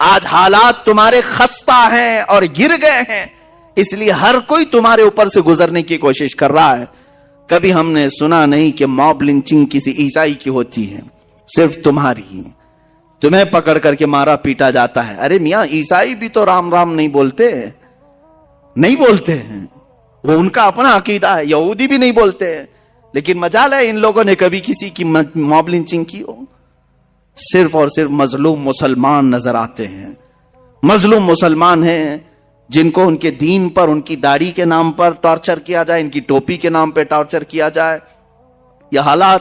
آج حالات تمہارے خستہ ہیں اور گر گئے ہیں، اس لیے ہر کوئی تمہارے اوپر سے گزرنے کی کوشش کر رہا ہے۔ کبھی ہم نے سنا نہیں کہ موب لنچنگ کسی عیسائی کی ہوتی ہے، صرف تمہاری، تمہیں پکڑ کر کے مارا پیٹا جاتا ہے۔ ارے میاں، عیسائی بھی تو رام رام نہیں بولتے ہیں، وہ ان کا اپنا عقیدہ ہے۔ یہودی بھی نہیں بولتے ہیں، لیکن مجال ہے ان لوگوں نے کبھی کسی کی موب لنچنگ کی ہو؟ صرف اور صرف مظلوم مسلمان نظر آتے ہیں، مظلوم مسلمان ہیں جن کو ان کے دین پر، ان کی داڑھی کے نام پر ٹارچر کیا جائے، ان کی ٹوپی کے نام پہ ٹارچر کیا جائے۔ یہ حالات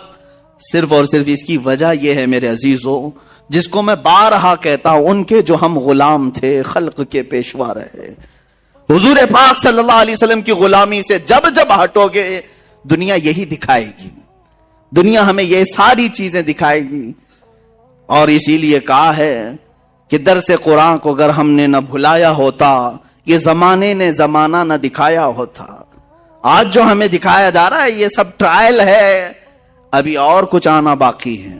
صرف اور صرف اس کی وجہ یہ ہے میرے عزیزوں، جس کو میں بارہا کہتا ہوں، ان کے جو ہم غلام تھے، خلق کے پیشوا رہے۔ حضور پاک صلی اللہ علیہ وسلم کی غلامی سے جب ہٹو گے، دنیا یہی دکھائے گی، دنیا ہمیں یہ ساری چیزیں دکھائے گی۔ اور اسی لیے کہا ہے کہ درس قرآن کو اگر ہم نے نہ بھلایا ہوتا، یہ زمانے نے زمانہ نہ دکھایا ہوتا۔ آج جو ہمیں دکھایا جا رہا ہے یہ سب ٹرائل ہے، ابھی اور کچھ آنا باقی ہے۔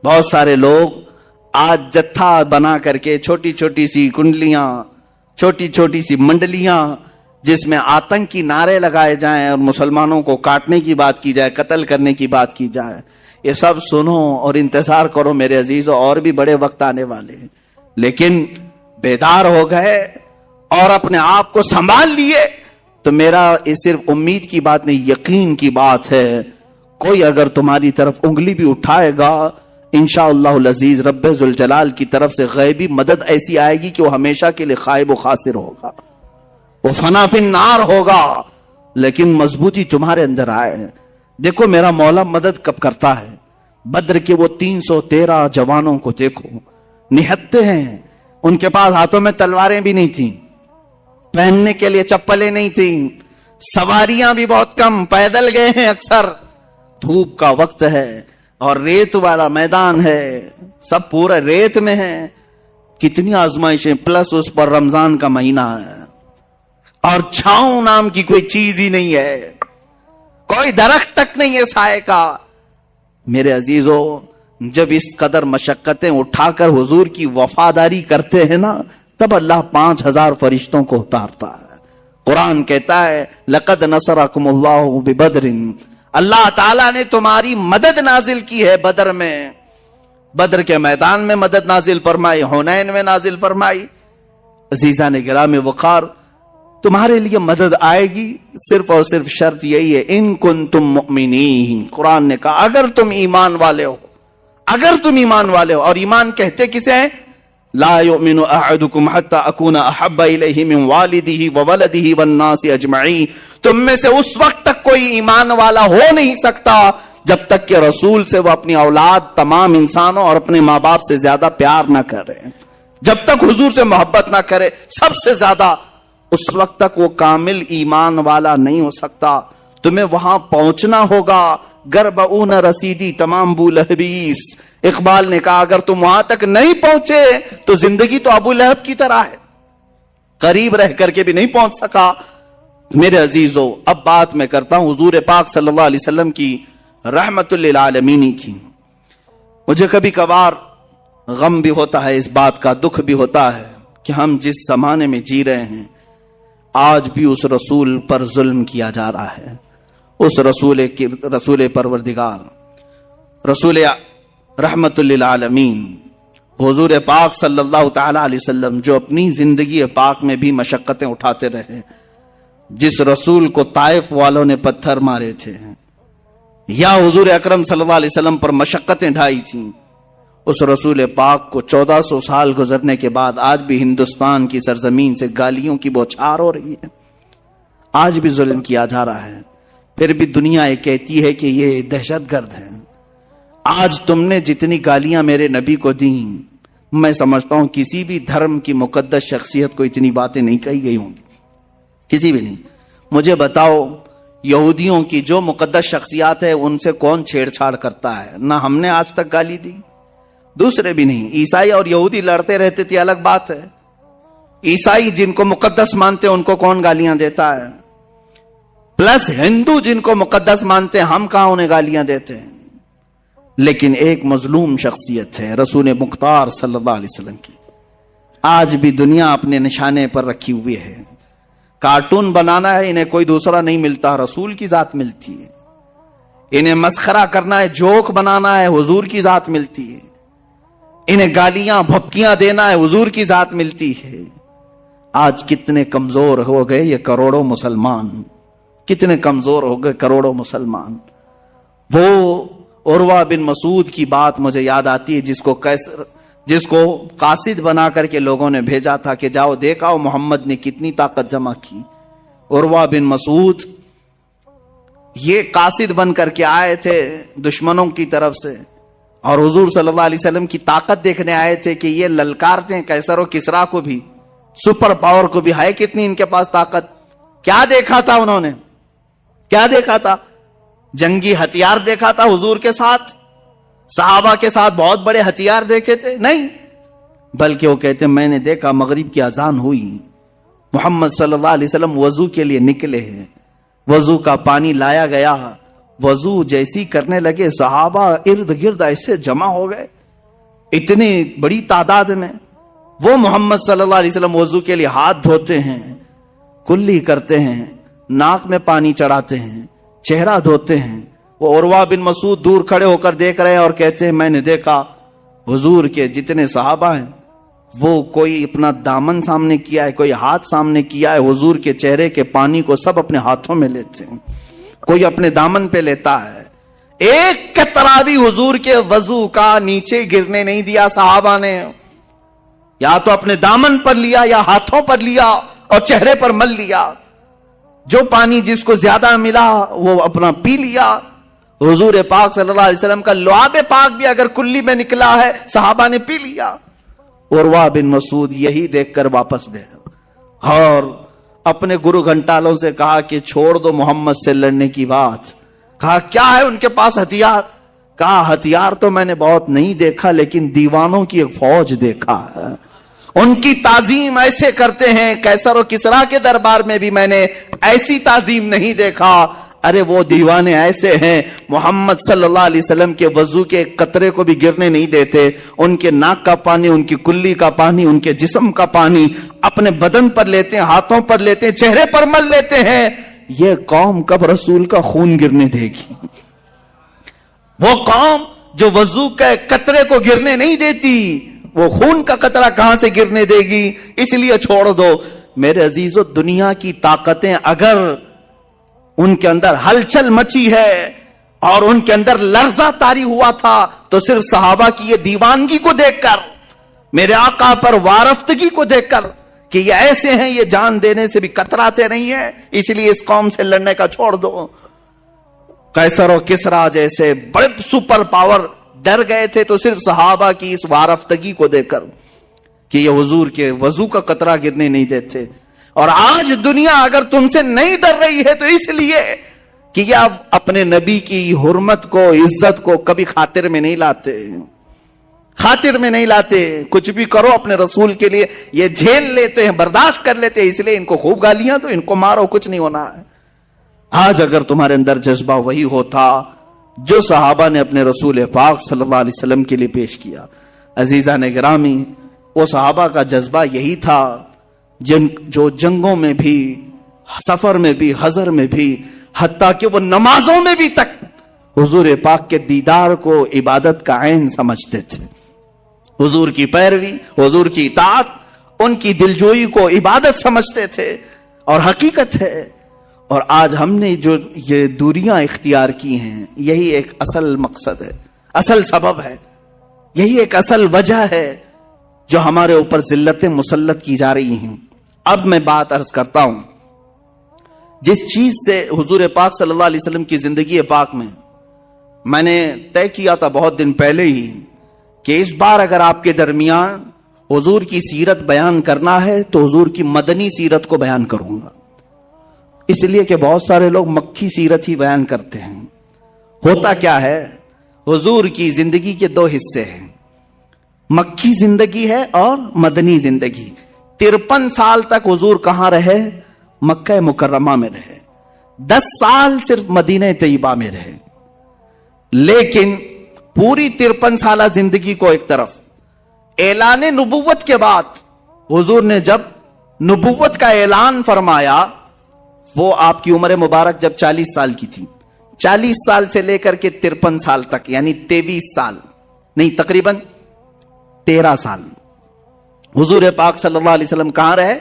بہت سارے لوگ آج جتھا بنا کر کے چھوٹی چھوٹی سی کنڈلیاں، چھوٹی چھوٹی سی منڈلیاں، جس میں آتنکی نعرے لگائے جائیں اور مسلمانوں کو کاٹنے کی بات کی جائے، قتل کرنے کی بات کی جائے، یہ سب سنو اور انتظار کرو میرے عزیزوں، اور بھی بڑے وقت آنے والے ہیں۔ لیکن بیدار ہو گئے اور اپنے آپ کو سنبھال لیے تو میرا یہ صرف امید کی بات نہیں، یقین کی بات ہے، کوئی اگر تمہاری طرف انگلی بھی اٹھائے گا، انشاءاللہ العزیز رب ذوالجلال کی طرف سے غیبی مدد ایسی آئے گی کہ وہ ہمیشہ کے لیے خائب و خاسر ہوگا، وہ فنا فی النار ہوگا، لیکن مضبوطی تمہارے اندر آئے۔ دیکھو میرا مولا مدد کب کرتا ہے، بدر کے وہ 313 جوانوں کو دیکھو، نہتے ہیں، ان کے پاس ہاتھوں میں تلواریں بھی نہیں تھیں، پہننے کے لیے چپلیں نہیں تھیں، سواریاں بھی بہت کم، پیدل گئے ہیں اکثر، دھوپ کا وقت ہے اور ریت والا میدان ہے، سب پورا ریت میں ہے، کتنی آزمائشیں، پلس اس پر رمضان کا مہینہ ہے اور چھاؤں نام کی کوئی چیز ہی نہیں ہے، کوئی درخت تک نہیں ہے سائے کا۔ میرے عزیزوں، جب اس قدر مشقتیں اٹھا کر حضور کی وفاداری کرتے ہیں نا، تب اللہ 5000 فرشتوں کو اتارتا ہے۔ قرآن کہتا ہے لَقَدْ نَصَرَكُمُ اللَّهُ بِبَدْرٍ، اللہ تعالیٰ نے تمہاری مدد نازل کی ہے بدر میں، بدر کے میدان میں مدد نازل فرمائی، حنین میں نازل فرمائی۔ عزیزان گرامی وقار، تمہارے لیے مدد آئے گی، صرف اور صرف شرط یہی ہے، ان کنتم مؤمنین۔ قرآن نے کہا اگر تم ایمان والے ہو، اگر تم ایمان والے ہو، اور ایمان کہتے کسے ہیں؟ لا یؤمن احدکم حتی اکون احب الیہ من والدہ وولدہ والناس اجمعین، تم میں سے اس وقت تک کوئی ایمان والا ہو نہیں سکتا جب تک کہ رسول سے وہ اپنی اولاد، تمام انسانوں اور اپنے ماں باپ سے زیادہ پیار نہ کرے، جب تک حضور سے محبت نہ کرے سب سے زیادہ، اس وقت تک وہ کامل ایمان والا نہیں ہو سکتا۔ تمہیں وہاں پہنچنا ہوگا، گربعون رسیدی تمام بولہبیس۔ اقبال نے کہا اگر تم وہاں تک نہیں پہنچے تو زندگی تو ابو لہب کی طرح ہے، قریب رہ کر کے بھی نہیں پہنچ سکا۔ میرے عزیزو، اب بات میں کرتا ہوں حضور پاک صلی اللہ علیہ وسلم کی رحمت للعالمین کی۔ مجھے کبھی کبھار غم بھی ہوتا ہے، اس بات کا دکھ بھی ہوتا ہے کہ ہم جس زمانے میں جی رہے ہیں آج بھی اس رسول پر ظلم کیا جا رہا ہے، اس رسول پروردگار، رسول رحمت للعالمین حضور پاک صلی اللہ تعالی علیہ وسلم، جو اپنی زندگی پاک میں بھی مشقتیں اٹھاتے رہے، جس رسول کو طائف والوں نے پتھر مارے تھے یا حضور اکرم صلی اللہ علیہ وسلم پر مشقتیں ڈھائی تھیں، اس رسول پاک کو 1400 سال گزرنے کے بعد آج بھی ہندوستان کی سرزمین سے گالیوں کی بوچھار ہو رہی ہے، آج بھی ظلم کیا جا رہا ہے، پھر بھی دنیا یہ کہتی ہے کہ یہ دہشت گرد ہے۔ آج تم نے جتنی گالیاں میرے نبی کو دیں، میں سمجھتا ہوں کسی بھی دھرم کی مقدس شخصیت کو اتنی باتیں نہیں کہی گئی ہوں گی، کسی بھی نہیں۔ مجھے بتاؤ یہودیوں کی جو مقدس شخصیات ہے ان سے کون چھیڑ چھاڑ کرتا ہے؟ نہ ہم نے آج تک گالی دی، دوسرے بھی نہیں۔ عیسائی اور یہودی لڑتے رہتے تھے، الگ بات ہے، عیسائی جن کو مقدس مانتے ہیں ان کو کون گالیاں دیتا ہے؟ پلس ہندو جن کو مقدس مانتے ہیں، ہم کہاں انہیں گالیاں دیتے ہیں؟ لیکن ایک مظلوم شخصیت ہے رسول مختار صلی اللہ علیہ وسلم کی، آج بھی دنیا اپنے نشانے پر رکھی ہوئی ہے. کارٹون بنانا ہے انہیں کوئی دوسرا نہیں ملتا, رسول کی ذات ملتی ہے. انہیں مسخرہ کرنا ہے, جوک بنانا ہے, حضور کی ذات ملتی ہے. انہیں گالیاں بھپکیاں دینا ہے, حضور کی ذات ملتی ہے. آج کتنے کمزور ہو گئے یہ کروڑوں مسلمان, کتنے کمزور ہو گئے کروڑوں مسلمان. وہ عروہ بن مسعود کی بات مجھے یاد آتی ہے, جس کو قاصد بنا کر کے لوگوں نے بھیجا تھا کہ جاؤ دیکھاؤ محمد نے کتنی طاقت جمع کی. عروہ بن مسعود یہ قاصد بن کر کے آئے تھے دشمنوں کی طرف سے, اور حضور صلی اللہ علیہ وسلم کی طاقت دیکھنے آئے تھے کہ یہ للکارتے ہیں کیسر و کسرا کو بھی, سپر پاور کو بھی, ہے کتنی ان کے پاس طاقت. کیا دیکھا تھا انہوں نے, کیا دیکھا تھا؟ جنگی ہتھیار دیکھا تھا حضور کے ساتھ, صحابہ کے ساتھ بہت بڑے ہتھیار دیکھے تھے؟ نہیں, بلکہ وہ کہتے میں نے دیکھا مغرب کی اذان ہوئی, محمد صلی اللہ علیہ وسلم وضو کے لیے نکلے ہیں, وضو کا پانی لایا گیا, وضو جیسی کرنے لگے صحابہ ارد گرد ایسے جمع ہو گئے اتنی بڑی تعداد میں. وہ محمد صلی اللہ علیہ وسلم وضو کے لیے ہاتھ دھوتے ہیں, کلی کرتے ہیں, ناک میں پانی چڑھاتے ہیں, چہرہ دھوتے ہیں. وہ عروہ بن مسعود دور کھڑے ہو کر دیکھ رہے ہیں اور کہتے ہیں میں نے دیکھا حضور کے جتنے صحابہ ہیں وہ کوئی اپنا دامن سامنے کیا ہے, کوئی ہاتھ سامنے کیا ہے, حضور کے چہرے کے پانی کو سب اپنے ہاتھوں میں لیتے ہیں, کوئی اپنے دامن پہ لیتا ہے. ایک قطرہ بھی حضور کے وضو کا نیچے گرنے نہیں دیا صحابہ نے, یا تو اپنے دامن پر لیا یا ہاتھوں پر لیا اور چہرے پر مل لیا. جو پانی جس کو زیادہ ملا وہ اپنا پی لیا. حضور پاک صلی اللہ علیہ وسلم کا لعاب پاک بھی اگر کلی میں نکلا ہے صحابہ نے پی لیا. عروہ بن مسعود یہی دیکھ کر واپس گئے اور اپنے گرو گھنٹالوں سے کہا کہ چھوڑ دو محمد سے لڑنے کی بات. کہا کیا ہے ان کے پاس ہتھیار؟ کہا ہتھیار تو میں نے بہت نہیں دیکھا لیکن دیوانوں کی ایک فوج دیکھا ہے, ان کی تعظیم ایسے کرتے ہیں, کیسر و کسرا کے دربار میں بھی میں نے ایسی تعظیم نہیں دیکھا. ارے وہ دیوانے ایسے ہیں محمد صلی اللہ علیہ وسلم کے وضو کے ایک قطرے کو بھی گرنے نہیں دیتے. ان کے ناک کا پانی, ان کی کلی کا پانی, ان کے جسم کا پانی اپنے بدن پر لیتے ہیں, ہاتھوں پر لیتے ہیں, چہرے پر مل لیتے ہیں. یہ قوم کب رسول کا خون گرنے دے گی؟ وہ قوم جو وضو کے قطرے کو گرنے نہیں دیتی, وہ خون کا قطرہ کہاں سے گرنے دے گی؟ اس لیے چھوڑ دو. میرے عزیزو, دنیا کی طاقتیں اگر ان کے اندر ہلچل مچی ہے اور ان کے اندر لرزہ طاری ہوا تھا تو صرف صحابہ کی یہ دیوانگی کو دیکھ کر, میرے آقا پر وارفتگی کو دیکھ کر کہ یہ ایسے ہیں, یہ جان دینے سے بھی کتراتے نہیں ہیں, اس لیے اس قوم سے لڑنے کا چھوڑ دو. قیصر و کسرا جیسے بڑے سپر پاور ڈر گئے تھے تو صرف صحابہ کی اس وارفتگی کو دیکھ کر کہ یہ حضور کے وضو کا قطرہ گرنے نہیں دیتے. اور آج دنیا اگر تم سے نہیں ڈر رہی ہے تو اس لیے کہ یہ اب اپنے نبی کی حرمت کو, عزت کو کبھی خاطر میں نہیں لاتے, خاطر میں نہیں لاتے. کچھ بھی کرو اپنے رسول کے لیے یہ جھیل لیتے ہیں, برداشت کر لیتے ہیں, اس لیے ان کو خوب گالیاں تو ان کو مارو, کچھ نہیں ہونا ہے. آج اگر تمہارے اندر جذبہ وہی ہوتا جو صحابہ نے اپنے رسول پاک صلی اللہ علیہ وسلم کے لیے پیش کیا. عزیزان گرامی, وہ صحابہ کا جذبہ یہی تھا جو جنگوں میں بھی, سفر میں بھی, حضر میں بھی, حتیٰ کہ وہ نمازوں میں بھی تک حضور پاک کے دیدار کو عبادت کا عین سمجھتے تھے. حضور کی پیروی, حضور کی اطاعت, ان کی دلجوئی کو عبادت سمجھتے تھے اور حقیقت ہے. اور آج ہم نے جو یہ دوریاں اختیار کی ہیں یہی ایک اصل مقصد ہے, اصل سبب ہے, یہی ایک اصل وجہ ہے جو ہمارے اوپر ذلتیں مسلط کی جا رہی ہیں. اب میں بات عرض کرتا ہوں, جس چیز سے حضور پاک صلی اللہ علیہ وسلم کی زندگی پاک میں نے طے کیا تھا بہت دن پہلے ہی کہ اس بار اگر آپ کے درمیان حضور کی سیرت بیان کرنا ہے تو حضور کی مدنی سیرت کو بیان کروں گا. اس لیے کہ بہت سارے لوگ مکی سیرت ہی بیان کرتے ہیں. ہوتا کیا ہے, حضور کی زندگی کے دو حصے ہیں, مکی زندگی ہے اور مدنی زندگی. 53 سال تک حضور کہاں رہے؟ مکہ مکرمہ میں رہے. 10 سال صرف مدینہ طیبہ میں رہے. لیکن پوری 53 سالہ زندگی کو ایک طرف, اعلان نبوت کے بعد حضور نے جب نبوت کا اعلان فرمایا، وہ آپ کی عمر مبارک جب 40 سال کی تھی، 40 سال سے لے کر کے 53 سال تک، یعنی 23 سال نہیں، تقریباً 13 سال حضور پاک صلی اللہ علیہ وسلم کہاں رہے؟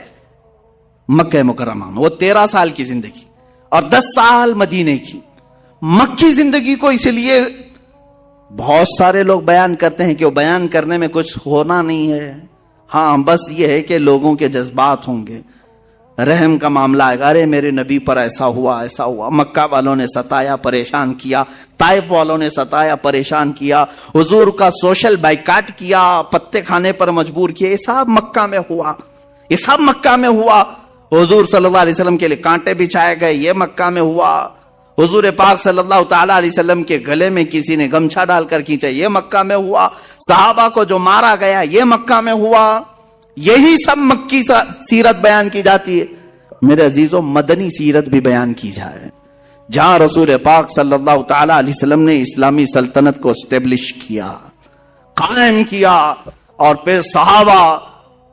مکہ مکرمہ میں۔ وہ 13 سال کی زندگی اور 10 سال مدینے کی۔ مکی زندگی کو اس لیے بہت سارے لوگ بیان کرتے ہیں کہ وہ بیان کرنے میں کچھ ہونا نہیں ہے، ہاں بس یہ ہے کہ لوگوں کے جذبات ہوں گے، رحم کا معاملہ آئے گا، ارے میرے نبی پر ایسا ہوا ایسا ہوا، مکہ والوں نے ستایا پریشان کیا، طائف والوں نے ستایا پریشان کیا، حضور کا سوشل بائیکاٹ کیا، پتے کھانے پر مجبور کیا، یہ سب مکہ میں ہوا، یہ سب مکہ میں ہوا۔ حضور صلی اللہ علیہ وسلم کے لیے کانٹے بچھائے گئے، یہ مکہ میں ہوا۔ حضور پاک صلی اللہ تعالی علیہ وسلم کے گلے میں کسی نے گمچھا ڈال کر کھینچا، یہ مکہ میں ہوا۔ صحابہ کو جو مارا گیا، یہ مکہ میں ہوا۔ یہی سب مکی سیرت بیان کی جاتی ہے۔ میرے عزیزوں، مدنی سیرت بھی بیان کی جائے، جہاں رسول پاک صلی اللہ تعالی علیہ وسلم نے اسلامی سلطنت کو اسٹیبلش کیا، قائم کیا، اور پھر صحابہ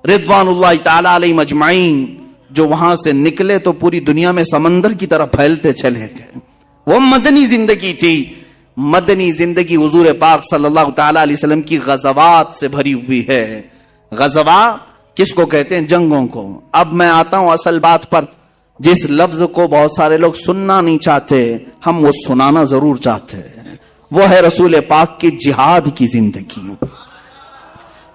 رضوان اللہ تعالی علیہم اجمعین جو وہاں سے نکلے تو پوری دنیا میں سمندر کی طرح پھیلتے چلے گئے۔ وہ مدنی زندگی تھی۔ مدنی زندگی حضور پاک صلی اللہ تعالی علیہ وسلم کی غزوات سے بھری ہوئی ہے۔ غزوہ کس کو کہتے ہیں؟ جنگوں کو۔ اب میں آتا ہوں اصل بات پر، جس لفظ کو بہت سارے لوگ سننا نہیں چاہتے، ہم وہ سنانا ضرور چاہتے ہیں، وہ ہے رسول پاک کی جہاد کی زندگی۔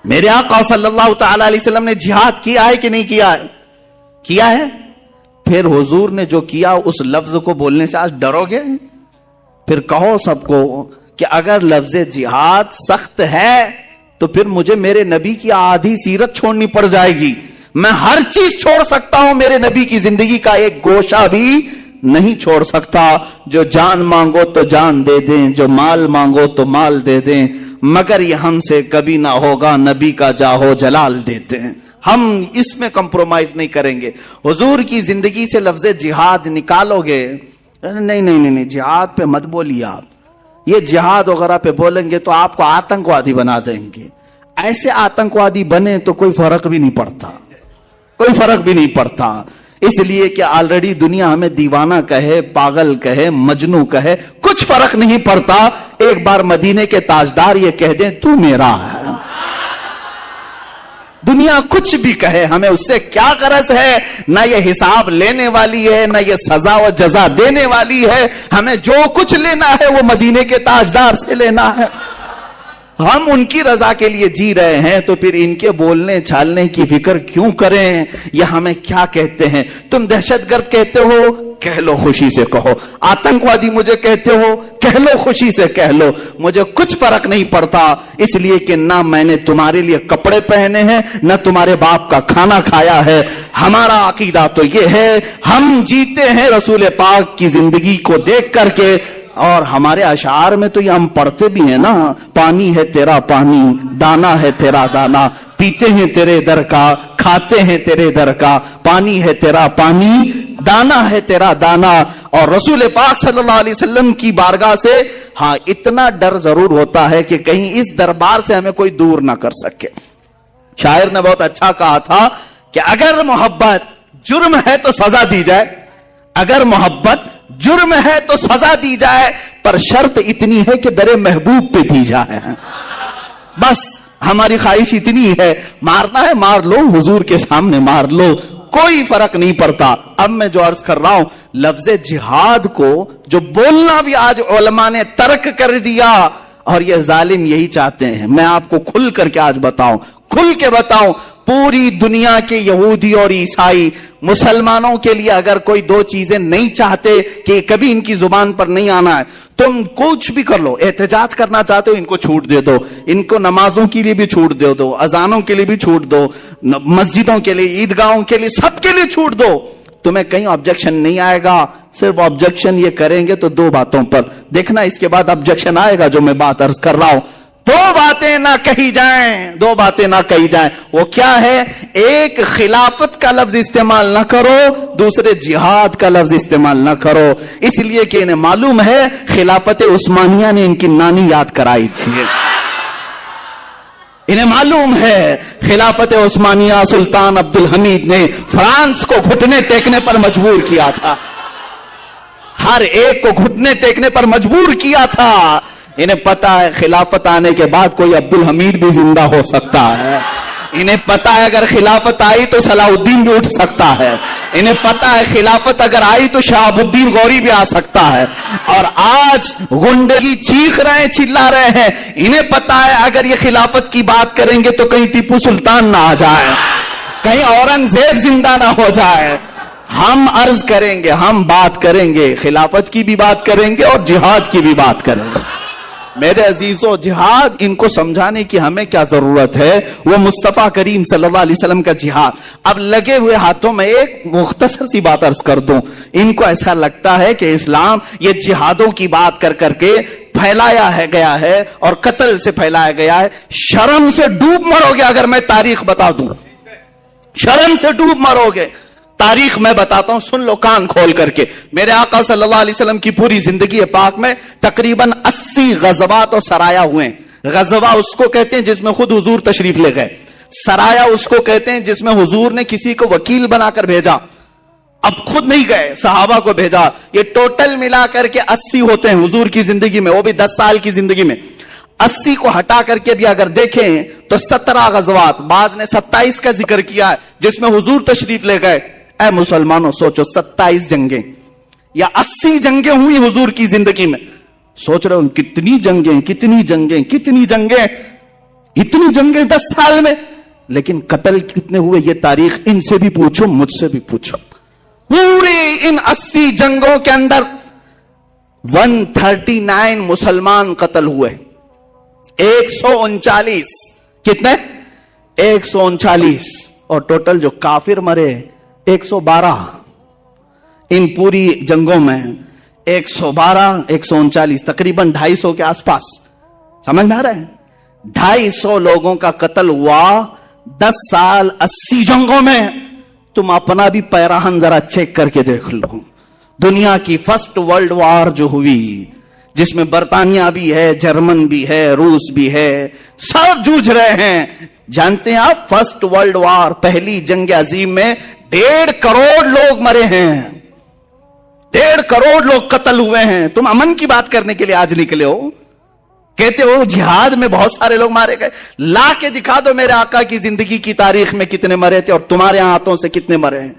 میرے آقا صلی اللہ تعالی علیہ وسلم نے جہاد کیا ہے کہ نہیں کیا ہے؟ کیا ہے۔ پھر حضور نے جو کیا اس لفظ کو بولنے سے آج ڈرو گے؟ پھر کہو سب کو کہ اگر لفظ جہاد سخت ہے تو پھر مجھے میرے نبی کی آدھی سیرت چھوڑنی پڑ جائے گی۔ میں ہر چیز چھوڑ سکتا ہوں، میرے نبی کی زندگی کا ایک گوشہ بھی نہیں چھوڑ سکتا۔ جو جان مانگو تو جان دے دیں، جو مال مانگو تو مال دے دیں، مگر یہ ہم سے کبھی نہ ہوگا، نبی کا جاہو جلال دیتے ہیں۔ ہم اس میں کمپرومائز نہیں کریں گے۔ حضور کی زندگی سے لفظ جہاد نکالو گے، نہیں نہیں نہیں، جہاد پہ مت بولیے آپ، یہ جہاد وغیرہ پہ بولیں گے تو آپ کو آتنکوادی بنا دیں گے۔ ایسے آتنکوادی بنے تو کوئی فرق بھی نہیں پڑتا، کوئی فرق بھی نہیں پڑتا، اس لیے کہ آلریڈی دنیا ہمیں دیوانہ کہے، پاگل کہے، مجنو کہے، کچھ فرق نہیں پڑتا۔ ایک بار مدینے کے تاجدار یہ کہہ دیں تو میرا ہے، دنیا کچھ بھی کہے، ہمیں اس سے کیا غرض ہے؟ نہ یہ حساب لینے والی ہے، نہ یہ سزا و جزا دینے والی ہے۔ ہمیں جو کچھ لینا ہے وہ مدینے کے تاجدار سے لینا ہے۔ ہم ان کی رضا کے لیے جی رہے ہیں تو پھر ان کے بولنے چھالنے کی فکر کیوں کریں؟ یہ ہمیں کیا کہتے ہیں؟ تم دہشت گرد کہتے ہو، کہہ لو، خوشی سے کہو۔ آتنکوادی مجھے کہتے ہو، کہہ لو، خوشی سے کہہ لو، مجھے کچھ فرق نہیں پڑتا، اس لیے کہ نہ میں نے تمہارے لیے کپڑے پہنے ہیں، نہ تمہارے باپ کا کھانا کھایا ہے۔ ہمارا عقیدہ تو یہ ہے، ہم جیتے ہیں رسول پاک کی زندگی کو دیکھ کر کے، اور ہمارے اشعار میں تو یہ ہم پڑھتے بھی ہیں نا، پانی ہے تیرا پانی، دانا ہے تیرا دانا، پیتے ہیں تیرے در کا، کھاتے ہیں تیرے در کا، پانی ہے تیرا پانی، دانا ہے تیرا دانا۔ اور رسول پاک صلی اللہ علیہ وسلم کی بارگاہ سے ہاں اتنا ڈر ضرور ہوتا ہے کہ کہیں اس دربار سے ہمیں کوئی دور نہ کر سکے۔ شاعر نے بہت اچھا کہا تھا کہ اگر محبت جرم ہے تو سزا دی جائے، اگر محبت جرم ہے تو سزا دی جائے، پر شرط اتنی ہے کہ در محبوب پہ دی جائے۔ بس ہماری خواہش اتنی ہے، مارنا ہے مار لو، حضور کے سامنے مار لو، کوئی فرق نہیں پڑتا۔ اب میں جو عرض کر رہا ہوں، لفظ جہاد کو جو بولنا بھی آج علماء نے ترک کر دیا، اور یہ ظالم یہی چاہتے ہیں۔ میں آپ کو کھل کر کے آج بتاؤں، کھل کے بتاؤں، پوری دنیا کے یہودی اور عیسائی مسلمانوں کے لیے اگر کوئی دو چیزیں نہیں چاہتے کہ کبھی ان کی زبان پر نہیں آنا ہے، تم کچھ بھی کر لو، احتجاج کرنا چاہتے ہو ان کو چھوٹ دے دو، ان کو نمازوں کے لیے بھی چھوٹ دے دو، اذانوں کے لیے بھی چھوٹ دو، مسجدوں کے لیے، عیدگاہوں کے لیے، سب کے لیے چھوٹ دو، تمہیں کہیں آبجیکشن نہیں آئے گا۔ صرف آبجیکشن یہ کریں گے تو دو باتوں پر، دیکھنا اس کے بعد آبجیکشن آئے گا جو میں بات عرض کر رہا ہوں۔ دو باتیں نہ کہی جائیں، دو باتیں نہ کہی جائیں، وہ کیا ہے؟ ایک خلافت کا لفظ استعمال نہ کرو، دوسرے جہاد کا لفظ استعمال نہ کرو، اس لیے کہ انہیں معلوم ہے خلافت عثمانیہ نے ان کی نانی یاد کرائی تھی، انہیں معلوم ہے خلافت عثمانیہ سلطان عبد الحمید نے فرانس کو گھٹنے ٹیکنے پر مجبور کیا تھا، ہر ایک کو گھٹنے ٹیکنے پر مجبور کیا تھا۔ انہیں پتا ہے خلافت آنے کے بعد کوئی عبد الحمید بھی زندہ ہو سکتا ہے، انہیں پتا ہے اگر خلافت آئی تو صلاح الدین بھی اٹھ سکتا ہے، انہیں پتا ہے خلافت اگر آئی تو شہاب الدین غوری بھی آ سکتا ہے، اور آج گنڈے چیخ رہے ہیں، چلا رہے ہیں، انہیں پتا ہے اگر یہ خلافت کی بات کریں گے تو کہیں ٹیپو سلطان نہ آ جائے، کہیں اورنگزیب زندہ نہ ہو جائے۔ ہم عرض کریں گے، ہم بات کریں گے، خلافت کی بھی بات کریں گے اور جہاد کی بھی بات کریں گے۔ میرے عزیزو، جہاد ان کو سمجھانے کی ہمیں کیا ضرورت ہے؟ وہ مصطفیٰ کریم صلی اللہ علیہ وسلم کا جہاد۔ اب لگے ہوئے ہاتھوں میں ایک مختصر سی بات عرض کر دوں، ان کو ایسا لگتا ہے کہ اسلام یہ جہادوں کی بات کر کر کے پھیلایا ہے گیا ہے اور قتل سے پھیلایا گیا ہے۔ شرم سے ڈوب مرو گے اگر میں تاریخ بتا دوں، شرم سے ڈوب مرو گے۔ تاریخ میں بتاتا ہوں، سن لو کان کھول کر کے۔ میرے آقا صلی اللہ علیہ وسلم کی پوری زندگی پاک میں تقریباً 80 غزوات اور سرایا ہوئے ہیں۔ غزوہ اس کو کہتے ہیں جس میں خود حضور تشریف لے گئے، سرایا اس کو کہتے ہیں جس میں حضور نے کسی کو وکیل بنا کر بھیجا، اب خود نہیں گئے، صحابہ کو بھیجا۔ یہ ٹوٹل ملا کر کے 80 ہوتے ہیں حضور کی زندگی میں، وہ بھی 10 سال کی زندگی میں۔ 80 کو ہٹا کر کے بھی اگر دیکھیں تو 17 غزوات، بعض نے 27 کا ذکر کیا ہے جس میں حضور تشریف لے گئے۔ اے مسلمانوں سوچو، 27 جنگیں یا 80 جنگیں ہوئی حضور کی زندگی میں۔ سوچ رہے ہو کتنی جنگیں، کتنی جنگیں، کتنی جنگیں، اتنی جنگیں 10 سال میں، لیکن قتل کتنے ہوئے یہ تاریخ ان سے بھی پوچھو، مجھ سے بھی پوچھو۔ پوری ان 80 جنگوں کے اندر 139 مسلمان قتل ہوئے، 139 کتنے؟ 139، اور ٹوٹل جو کافر مرے 112۔ ان پوری جنگوں میں 112 139 تقریباً 250 کے آس پاس، سمجھ میں آ رہا ہے؟ 250 لوگوں کا قتل ہوا 10 سال 80 جنگوں میں۔ تم اپنا بھی پیراہن ذرا چیک کر کے دیکھ لو۔ دنیا کی فرسٹ ورلڈ وار جو ہوئی، جس میں برطانیہ بھی ہے، جرمن بھی ہے، روس بھی ہے، سب جوجھ رہے ہیں۔ جانتے ہیں آپ فرسٹ ورلڈ وار، پہلی جنگ عظیم میں 1.5 کروڑ لوگ مرے ہیں، 1.5 کروڑ لوگ قتل ہوئے ہیں۔ تم امن کی بات کرنے کے لیے آج نکلے ہو، کہتے ہو جہاد میں بہت سارے لوگ مارے گئے۔ لا کے دکھا دو میرے آقا کی زندگی کی تاریخ میں کتنے مرے تھے اور تمہارے ہاتھوں سے کتنے مرے ہیں۔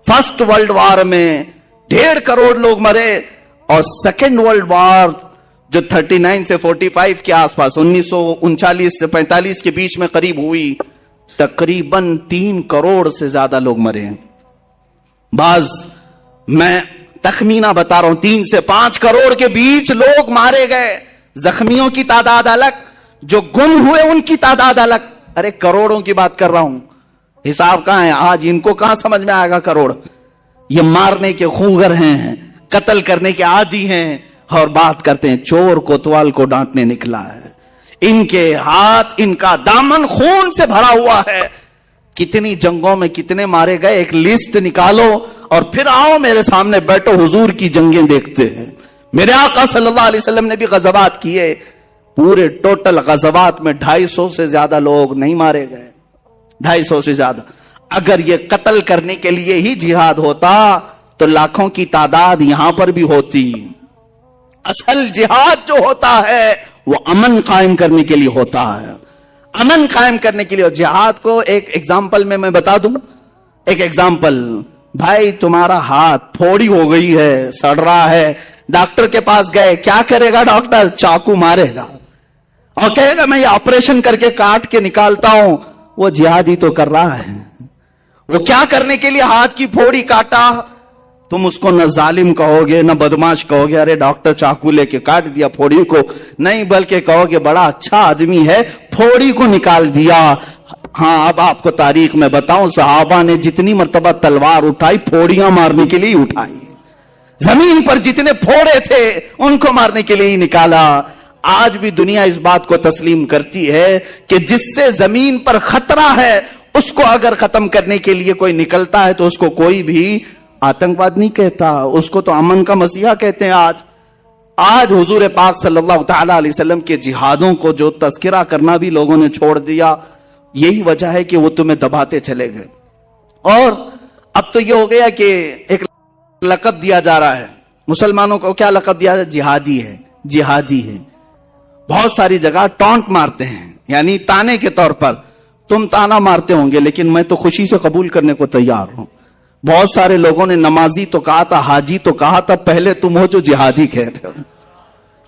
فرسٹ ورلڈ وار میں 1.5 کروڑ لوگ مرے، اور سیکنڈ ورلڈ وار جو 39 سے 45 کے آس پاس، 1939 سے 45 کے بیچ میں قریب ہوئی، تقریباً 3 کروڑ سے زیادہ لوگ مرے ہیں۔ بعض میں تخمینہ بتا رہا ہوں 3 سے 5 کروڑ کے بیچ لوگ مارے گئے۔ زخمیوں کی تعداد الگ، جو گم ہوئے ان کی تعداد الگ۔ ارے کروڑوں کی بات کر رہا ہوں، حساب کہاں ہے آج؟ ان کو کہاں سمجھ میں آئے گا کروڑ؟ یہ مارنے کے خوگر ہیں، قتل کرنے کے عادی ہیں، اور بات کرتے ہیں چور کوتوال کو ڈانٹنے نکلا ہے۔ ان کے ہاتھ، ان کا دامن خون سے بھرا ہوا ہے۔ کتنی جنگوں میں کتنے مارے گئے، ایک لسٹ نکالو اور پھر آؤ میرے سامنے بیٹھو، حضور کی جنگیں دیکھتے ہیں۔ میرے آقا صلی اللہ علیہ وسلم نے بھی غزوات کیے، پورے ٹوٹل غزوات میں 250 سے زیادہ لوگ نہیں مارے گئے، 250 سے زیادہ۔ اگر یہ قتل کرنے کے لیے ہی جہاد ہوتا تو لاکھوں کی تعداد یہاں پر بھی ہوتی۔ اصل جہاد جو ہوتا ہے وہ امن قائم کرنے کے لیے ہوتا ہے، امن قائم کرنے کے لیے۔ جہاد کو ایک ایگزامپل میں بتا دوں، ایک ایگزامپل۔ بھائی تمہارا ہاتھ پھوڑی ہو گئی ہے، سڑ رہا ہے، ڈاکٹر کے پاس گئے، کیا کرے گا ڈاکٹر؟ چاقو مارے گا اور کہے گا میں یہ آپریشن کر کے کاٹ کے نکالتا ہوں۔ وہ جہاد ہی تو کر رہا ہے۔ وہ کیا کرنے کے لیے ہاتھ کی پھوڑی کاٹا؟ تم اس کو نہ ظالم کہو گے نہ بدماش کہو گے، ارے ڈاکٹر چاقو لے کے کاٹ دیا پھوڑی کو، نہیں، بلکہ کہو گے بڑا اچھا آدمی ہے، پھوڑی کو نکال دیا۔ ہاں اب آپ کو تاریخ میں بتاؤں، صحابہ نے جتنی مرتبہ تلوار اٹھائی پھوڑیاں مارنے کے لیے اٹھائی، زمین پر جتنے پھوڑے تھے ان کو مارنے کے لیے ہی نکالا۔ آج بھی دنیا اس بات کو تسلیم کرتی ہے کہ جس سے زمین پر خطرہ ہے اس کو اگر ختم کرنے کے لیے کوئی نکلتا ہے تو اس کو کوئی بھی آتنکواد نہیں کہتا، اس کو تو امن کا مسیحا کہتے ہیں۔ آج حضور پاک صلی اللہ تعالی علیہ وسلم کے جہادوں کو جو تذکرہ کرنا بھی لوگوں نے چھوڑ دیا، یہی وجہ ہے کہ وہ تمہیں دباتے چلے گئے. اور اب تو یہ ہو گیا کہ ایک لقب دیا جا رہا ہے مسلمانوں کو. کیا لقب دیا؟ جہادی ہے، جہادی ہے. بہت ساری جگہ ٹونٹ مارتے ہیں، یعنی تانے کے طور پر. تم تانا مارتے ہوں گے لیکن میں تو خوشی سے قبول کرنے کو تیار ہوں. بہت سارے لوگوں نے نمازی تو کہا تھا، حاجی تو کہا تھا، پہلے تم ہو جو جہادی کہہ رہے ہو.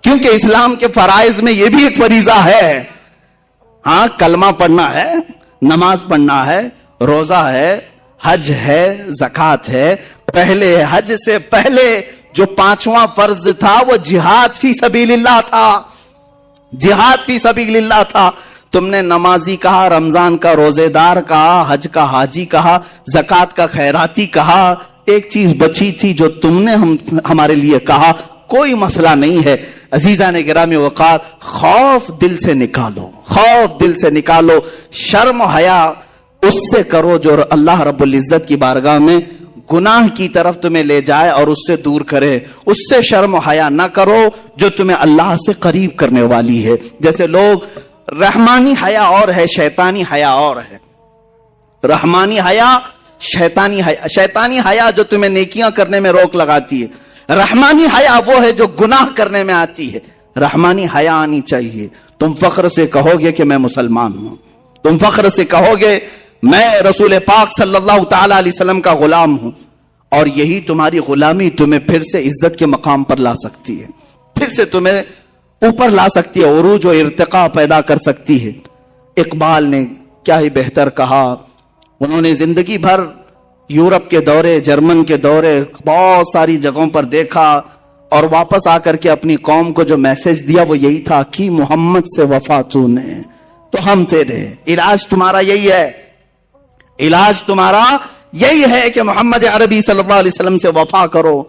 کیونکہ اسلام کے فرائض میں یہ بھی ایک فریضہ ہے. ہاں، کلمہ پڑھنا ہے، نماز پڑھنا ہے، روزہ ہے، حج ہے، زکوٰۃ ہے. پہلے حج سے پہلے جو 5واں فرض تھا وہ جہاد فی سبیل اللہ تھا. جہاد فی سبیل اللہ تھا. تم نے نمازی کہا، رمضان کا روزے دار کہا، حج کا حاجی کہا، زکوٰۃ کا خیراتی کہا. ایک چیز بچی تھی جو تم نے ہمارے لیے کہا، کوئی مسئلہ نہیں ہے. عزیزان گرامی وقار، خوف دل سے نکالو، خوف دل سے نکالو. شرم و حیا اس سے کرو جو اللہ رب العزت کی بارگاہ میں گناہ کی طرف تمہیں لے جائے اور اس سے دور کرے. اس سے شرم و حیا نہ کرو جو تمہیں اللہ سے قریب کرنے والی ہے. جیسے لوگ رحمانی حیا اور ہے، شیطانی حیا اور ہے. رحمانی حیا، شیطانی حیا. شیطانی حیا جو تمہیں نیکیاں کرنے میں روک لگاتی ہے. رحمانی حیا وہ ہے جو گناہ کرنے میں آتی ہے. رحمانی حیا آنی چاہیے. تم فخر سے کہو گے کہ میں مسلمان ہوں، تم فخر سے کہو گے میں رسول پاک صلی اللہ تعالی علیہ وسلم کا غلام ہوں. اور یہی تمہاری غلامی تمہیں پھر سے عزت کے مقام پر لا سکتی ہے، پھر سے تمہیں اوپر لا سکتی ہے، عروج و ارتقاء پیدا کر سکتی ہے. اقبال نے کیا ہی بہتر کہا. انہوں نے زندگی بھر یورپ کے دورے، جرمن کے دورے، بہت ساری جگہوں پر دیکھا، اور واپس آ کر کے اپنی قوم کو جو میسج دیا وہ یہی تھا کہ محمد سے وفا تو نے تو ہم تیرے. علاج تمہارا یہی ہے، علاج تمہارا یہی ہے کہ محمد عربی صلی اللہ علیہ وسلم سے وفا کرو.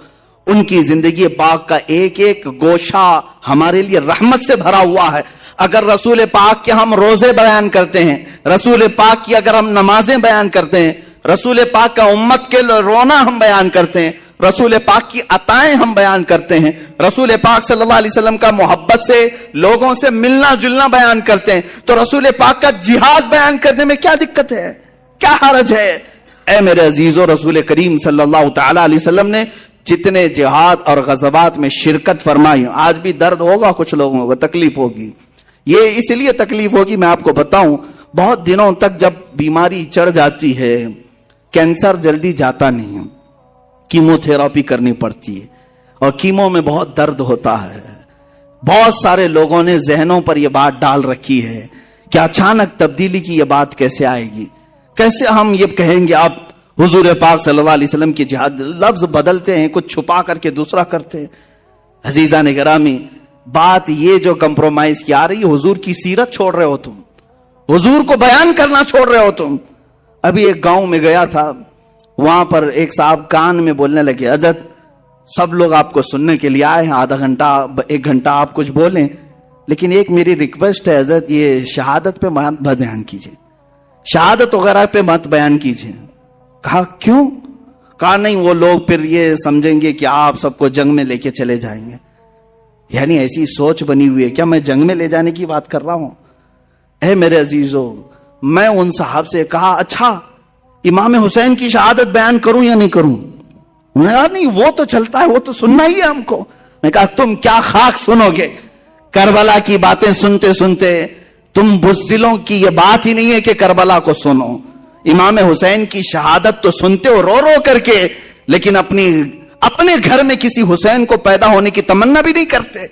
ان کی زندگی پاک کا ایک ایک گوشہ ہمارے لیے رحمت سے بھرا ہوا ہے. اگر رسول پاک کے ہم روزے بیان کرتے ہیں، رسول پاک کی اگر ہم نمازیں بیان کرتے ہیں، رسول پاک کا امت کے رونا ہم بیان کرتے ہیں، رسول پاک کی عطائیں ہم بیان کرتے ہیں، رسول پاک صلی اللہ علیہ وسلم کا محبت سے لوگوں سے ملنا جلنا بیان کرتے ہیں، تو رسول پاک کا جہاد بیان کرنے میں کیا دقت ہے، کیا حرج ہے؟ اے میرے عزیزو، رسول کریم صلی اللہ تعالی علیہ وسلم نے جتنے جہاد اور غزوات میں شرکت فرمائی، آج بھی درد ہوگا کچھ لوگوں کو، تکلیف ہوگی. یہ اس لیے تکلیف ہوگی، میں آپ کو بتاؤں، بہت دنوں تک جب بیماری چڑھ جاتی ہے، کینسر جلدی جاتا نہیں، کیمو تھراپی کرنی پڑتی ہے، اور کیمو میں بہت درد ہوتا ہے. بہت سارے لوگوں نے ذہنوں پر یہ بات ڈال رکھی ہے کہ اچانک تبدیلی کی یہ بات کیسے آئے گی، کیسے ہم یہ کہیں گے آپ حضور پاک صلی اللہ علیہ وسلم کی جہاد. لفظ بدلتے ہیں، کچھ چھپا کر کے دوسرا کرتے ہیں. عزیزان گرامی، بات یہ جو کمپرومائز کی آ رہی ہے، حضور کی سیرت چھوڑ رہے ہو تم، حضور کو بیان کرنا چھوڑ رہے ہو تم. ابھی ایک گاؤں میں گیا تھا، وہاں پر ایک صاحب کان میں بولنے لگے، حضرت سب لوگ آپ کو سننے کے لیے آئے ہیں، آدھا گھنٹہ 1 گھنٹہ آپ کچھ بولیں، لیکن ایک میری ریکویسٹ ہے حضرت، یہ شہادت پہ مت بیان کیجئے، شہادت وغیرہ پہ مت بیان کیجئے. کہا کیوں؟ کہا نہیں، وہ لوگ پھر یہ سمجھیں گے کہ آپ سب کو جنگ میں لے کے چلے جائیں گے. یعنی ایسی سوچ بنی ہوئی ہے. کیا میں جنگ میں لے جانے کی بات کر رہا ہوں؟ اے میرے عزیزو، میں ان صاحب سے کہا اچھا امام حسین کی شہادت بیان کروں یا نہیں کروں؟ انہوں نے کہا نہیں، وہ تو چلتا ہے، وہ تو سننا ہی ہے ہم کو. میں کہا تم کیا خاک سنو گے؟ کربلا کی باتیں سنتے سنتے تم بزدلوں کی یہ بات ہی نہیں ہے کہ کربلا کو سنو. امام حسین کی شہادت تو سنتے ہو رو رو کر کے، لیکن اپنے گھر میں کسی حسین کو پیدا ہونے کی تمنا بھی نہیں کرتے.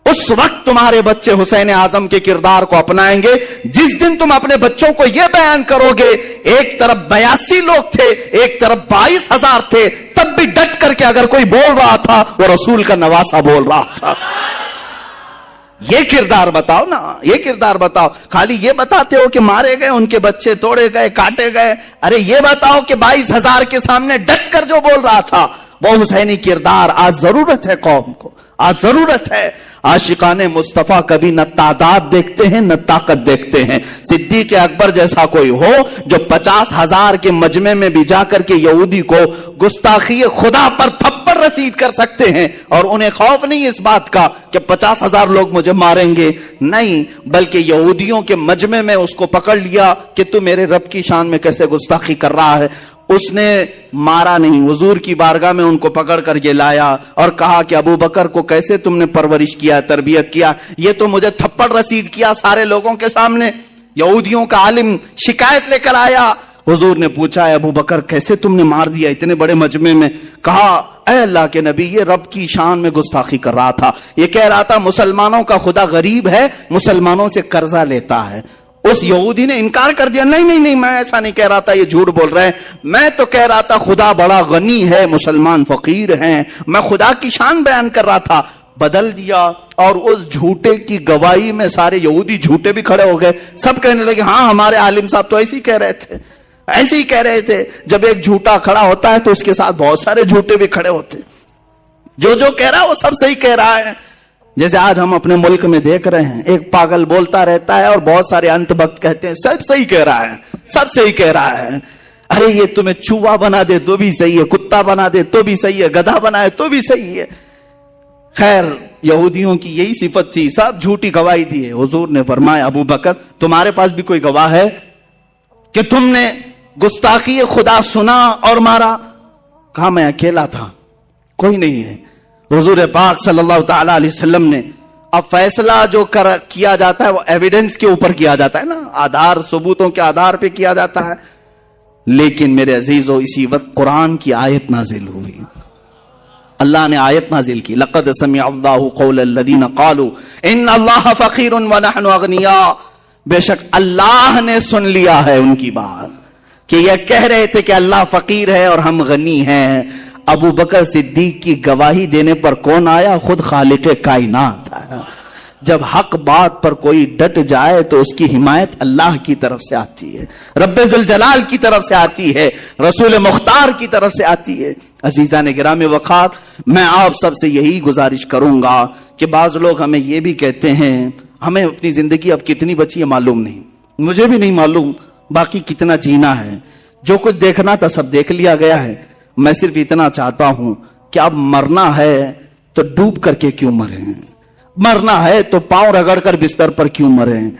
اس وقت تمہارے بچے حسین اعظم کے کردار کو اپنائیں گے جس دن تم اپنے بچوں کو یہ بیان کرو گے ایک طرف 82 لوگ تھے، ایک طرف 22,000 تھے، تب بھی ڈٹ کر کے اگر کوئی بول رہا تھا وہ رسول کا نواسہ بول رہا تھا. یہ کردار بتاؤ نا، یہ کردار بتاؤ. خالی یہ بتاتے ہو کہ مارے گئے، ان کے بچے توڑے گئے، کاٹے گئے. ارے یہ بتاؤ کہ 22,000 کے سامنے ڈٹ کر جو بول رہا تھا وہ حسینی کردار. آج ضرورت ہے قوم کو، آج ضرورت ہے. عاشقان مصطفیٰ کبھی نہ تعداد دیکھتے ہیں نہ طاقت دیکھتے ہیں. صدیق اکبر جیسا کوئی ہو جو 50,000 کے مجمع میں بھی جا کر کے یہودی کو گستاخی خدا پر تھپڑ رسید کر سکتے ہیں اور انہیں خوف نہیں اس بات کا کہ 50,000 لوگ مجھے ماریں گے، نہیں، بلکہ یہودیوں کے مجمع میں اس کو پکڑ لیا کہ تو میرے رب کی شان میں کیسے گستاخی کر رہا ہے۔ اس نے مارا نہیں، حضور کی بارگاہ میں ان کو پکڑ کر کے لایا اور کہا کہ ابو بکر کو کیسے تم نے پرورش کیا، تربیت کیا، یہ تو مجھے تھپڑ رسید کیا سارے لوگوں کے سامنے۔ یہودیوں کا عالم شکایت لے کر آیا، حضور نے پوچھا ابو بکر کیسے تم نے مار دیا اتنے بڑے مجمع میں؟ کہا اے اللہ کے نبی، یہ رب کی شان میں گستاخی کر رہا تھا، یہ کہہ رہا تھا مسلمانوں کا خدا غریب ہے، مسلمانوں سے قرضہ لیتا ہے۔ اس یہودی نے انکار کر دیا، نہیں میں ایسا نہیں کہہ رہا تھا، یہ جھوٹ بول رہے ہیں، میں تو کہہ رہا تھا خدا بڑا غنی ہے، مسلمان فقیر ہیں، میں خدا کی شان بیان کر رہا تھا۔ بدل دیا، اور اس جھوٹے کی گواہی میں سارے یہودی جھوٹے بھی کھڑے ہو گئے، سب کہنے لگے ہاں ہمارے عالم صاحب تو ایسے ہی کہہ رہے تھے، ایسے ہی کہہ رہے تھے۔ جب ایک جھوٹا کھڑا ہوتا ہے تو اس کے ساتھ بہت سارے جھوٹے بھی کھڑے ہوتے، جو کہہ رہا ہے وہ سب صحیح کہہ رہا ہے۔ جیسے آج ہم اپنے ملک میں دیکھ رہے ہیں، ایک پاگل بولتا رہتا ہے اور بہت سارے انت بخت کہتے ہیں سب صحیح کہہ رہا ہے، سب صحیح کہہ رہا ہے۔ ارے یہ تمہیں چوہا بنا دے تو بھی صحیح ہے، کتا بنا دے تو بھی صحیح ہے، گدھا بنائے تو بھی صحیح ہے۔ خیر یہودیوں کی یہی صفت تھی، سب جھوٹی گواہی دی ہے۔ حضور نے فرمایا ابو بکر تمہارے پاس بھی کوئی گواہ ہے کہ تم نے گستاخی خدا سنا اور مارا؟ کہا میں اکیلا تھا، کوئی نہیں ہے۔ حضور پاک صلی اللہ تعالی علیہ وسلم نے، اب فیصلہ جو کیا جاتا ہے وہ ایویڈنس کے اوپر کیا جاتا ہے نا، آدھار ثبوتوں کے آدھار پہ کیا جاتا ہے، لیکن میرے عزیزو اسی وقت قرآن کی آیت نازل ہوئی، اللہ نے آیت نازل کی، لقد سمع اللہ قول الذین قالوا ان اللہ فقیر ونحن اغنیاء، بے شک اللہ نے سن لیا ہے ان کی بات کہ یہ کہہ رہے تھے کہ اللہ فقیر ہے اور ہم غنی ہیں۔ ابو بکر صدیق کی گواہی دینے پر کون آیا؟ خود خالق کائنات آیا۔ جب حق بات پر کوئی ڈٹ جائے تو اس کی حمایت اللہ کی طرف سے آتی ہے، رب ذوالجلال کی طرف سے آتی ہے، رسول مختار کی طرف سے آتی ہے۔ عزیزان گرامی وقار، میں آپ سب سے یہی گزارش کروں گا کہ بعض لوگ ہمیں یہ بھی کہتے ہیں ہمیں اپنی زندگی اب کتنی بچی ہے معلوم نہیں، مجھے بھی نہیں معلوم باقی کتنا جینا ہے، جو کچھ دیکھنا تھا سب دیکھ لیا گیا ہے، میں صرف اتنا چاہتا ہوں کہ اب مرنا ہے تو ڈوب کر کے کیوں مریں، مرنا ہے تو پاؤں رگڑ کر بستر پر کیوں مریں،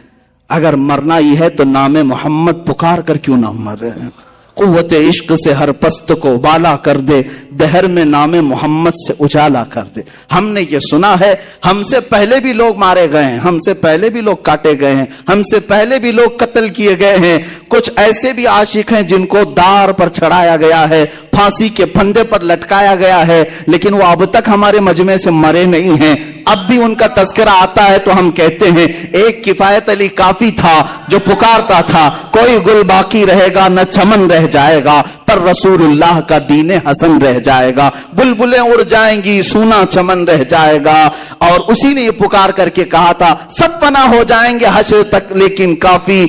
اگر مرنا ہی ہے تو نام محمد پکار کر کیوں نہ مریں، قوت عشق سے ہر پست کو بالا کر دے، دہر میں نام محمد سے اجالا کر دے۔ ہم نے یہ سنا ہے ہم سے پہلے بھی لوگ مارے گئے ہیں، ہم سے پہلے بھی لوگ کاٹے گئے ہیں، ہم سے پہلے بھی لوگ قتل کیے گئے ہیں، کچھ ایسے بھی عاشق ہیں جن کو دار پر چڑھایا گیا ہے، پھانسی کے پھندے پر لٹکایا گیا ہے، لیکن وہ اب تک ہمارے مجمع سے مرے نہیں ہیں، اب بھی ان کا تذکرہ آتا ہے تو ہم کہتے ہیں ایک کفایت علی کافی تھا جو پکارتا تھا کوئی گل باقی رہے گا نہ چمن رہ جائے گا، پر رسول اللہ کا دین حسن رہ جائے گا، بلبلیں اڑ جائیں گی سونا چمن رہ جائے گا۔ اور اسی نے یہ پکار کر کے کہا تھا سب فنا ہو جائیں گے حشر تک لیکن کافی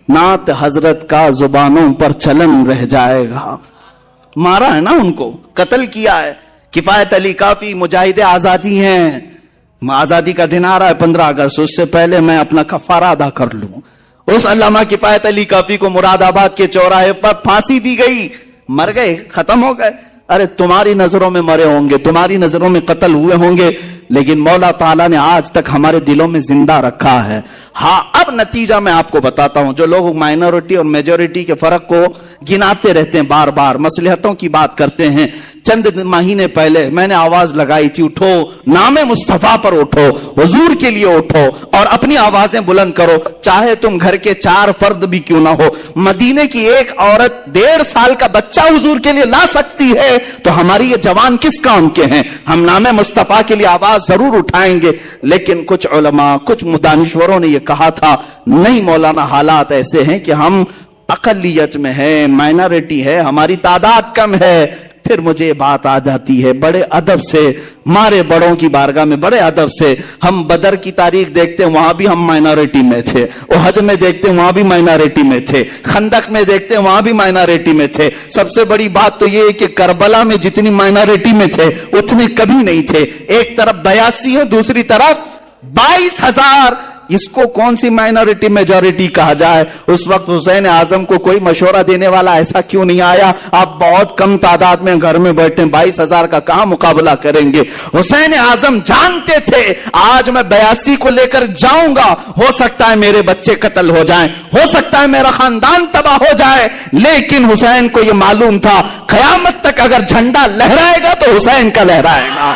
نعت حضرت کا زبانوں پر چلن رہ جائے گا۔ مارا ہے نا، ان کو قتل کیا ہے۔ کفایت علی کافی مجاہد آزادی ہیں، آزادی کا دن آ رہا ہے 15 اگست، اس سے پہلے میں اپنا کفارہ ادا کر لوں۔ اس علامہ کفایت علی کافی کو مراد آباد کے چوراہے پر پھانسی دی گئی، مر گئے، ختم ہو گئے۔ ارے تمہاری نظروں میں مرے ہوں گے، تمہاری نظروں میں قتل ہوئے ہوں گے، لیکن مولا تعالیٰ نے آج تک ہمارے دلوں میں زندہ رکھا ہے۔ ہاں اب نتیجہ میں آپ کو بتاتا ہوں، جو لوگ مائنورٹی اور میجورٹی کے فرق کو گناتے رہتے ہیں، بار بار مصلحتوں کی بات کرتے ہیں، چند مہینے پہلے میں نے آواز لگائی تھی اٹھو نام مصطفیٰ پر اٹھو، حضور کے لیے اٹھو اور اپنی آوازیں بلند کرو، چاہے تم گھر کے 4 فرد بھی کیوں نہ ہو۔ مدینے کی ایک عورت 1.5 سال کا بچہ حضور کے لیے لا سکتی ہے تو ہماری یہ جوان کس کام کے ہیں؟ ہم نام مصطفیٰ کے لیے آواز ضرور اٹھائیں گے، لیکن کچھ علماء کچھ دانشوروں نے یہ کہا تھا نہیں مولانا، حالات ایسے ہیں کہ ہم اقلیت میں ہیں، مائنورٹی ہے، ہماری تعداد کم ہے۔ پھر مجھے یہ بات آ جاتی ہے بڑے ادب سے، مارے بڑوں کی بارگاہ میں بڑے ادب سے، ہم بدر کی تاریخ دیکھتے ہیں وہاں بھی ہم مائنورٹی میں تھے، احد میں دیکھتے ہیں وہاں بھی مائنورٹی میں تھے، خندق میں دیکھتے ہیں وہاں بھی مائنورٹی میں تھے۔ سب سے بڑی بات تو یہ ہے کہ کربلا میں جتنی مائنورٹی میں تھے اتنے کبھی نہیں تھے، ایک طرف 82 ہے دوسری طرف 22,000 اس کو کون سی مائنورٹی میجورٹی کہا جائے؟ اس وقت حسین اعظم کو کوئی مشورہ دینے والا ایسا کیوں نہیں آیا؟ آپ بہت کم تعداد میں گھر میں بیٹھے 22,000 کا کہاں مقابلہ کریں گے؟ حسین اعظم جانتے تھے آج میں 82 کو لے کر جاؤں گا، ہو سکتا ہے میرے بچے قتل ہو جائیں، ہو سکتا ہے میرا خاندان تباہ ہو جائے، لیکن حسین کو یہ معلوم تھا قیامت تک اگر جھنڈا لہرائے گا تو حسین کا لہرائے گا۔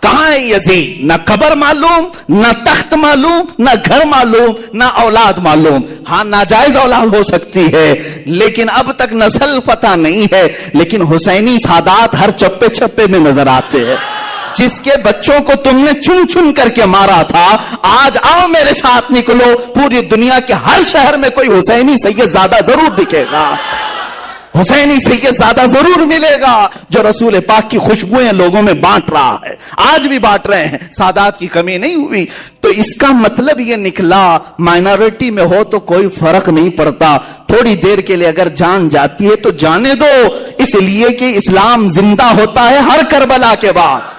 کہاں ہے یزید؟ نہ قبر معلوم، نہ تخت معلوم، نہ گھر معلوم، نہ اولاد معلوم۔ ہاں ناجائز اولاد ہو سکتی ہے لیکن اب تک نسل پتہ نہیں ہے، لیکن حسینی سادات ہر چپے چپے میں نظر آتے ہیں۔ جس کے بچوں کو تم نے چن چن کر کے مارا تھا، آج آؤ میرے ساتھ نکلو، پوری دنیا کے ہر شہر میں کوئی حسینی سید زادہ ضرور دکھے گا، حسینی سید زادہ ضرور ملے گا جو رسول پاک کی خوشبوئیں لوگوں میں بانٹ رہا ہے، آج بھی بانٹ رہے ہیں، سادات کی کمی نہیں ہوئی۔ تو اس کا مطلب یہ نکلا مائنورٹی میں ہو تو کوئی فرق نہیں پڑتا، تھوڑی دیر کے لیے اگر جان جاتی ہے تو جانے دو، اس لیے کہ اسلام زندہ ہوتا ہے ہر کربلا کے بعد،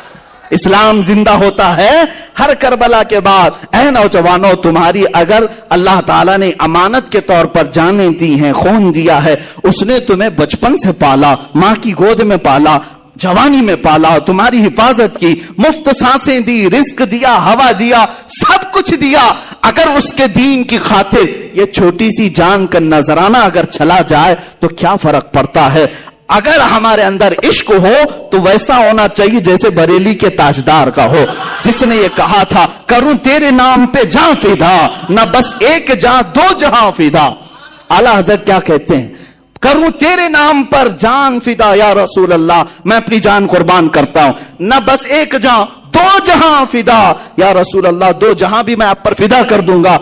اسلام زندہ ہوتا ہے ہر کربلا کے بعد۔ اے نوجوانوں، تمہاری اگر اللہ تعالیٰ نے امانت کے طور پر جانیں دی ہیں، خون دیا ہے، اس نے تمہیں بچپن سے پالا، ماں کی گود میں پالا، جوانی میں پالا، تمہاری حفاظت کی، مفت سانسیں دی، رزق دیا، ہوا دیا، سب کچھ دیا، اگر اس کے دین کی خاطر یہ چھوٹی سی جان کا نذرانہ اگر چلا جائے تو کیا فرق پڑتا ہے؟ اگر ہمارے اندر عشق ہو تو ویسا ہونا چاہیے جیسے بریلی کے تاجدار کا ہو، جس نے یہ کہا تھا کروں تیرے نام پہ جاں فدا، نہ بس ایک جاں دو جہاں فدا۔ اعلیٰ حضرت کیا کہتے ہیں؟ کروں تیرے نام پر جان فدا یا رسول اللہ، میں اپنی جان قربان کرتا ہوں، نہ بس ایک جاں دو جہاں فدا یا رسول اللہ، دو جہاں بھی میں آپ پر فدا کر دوں گا،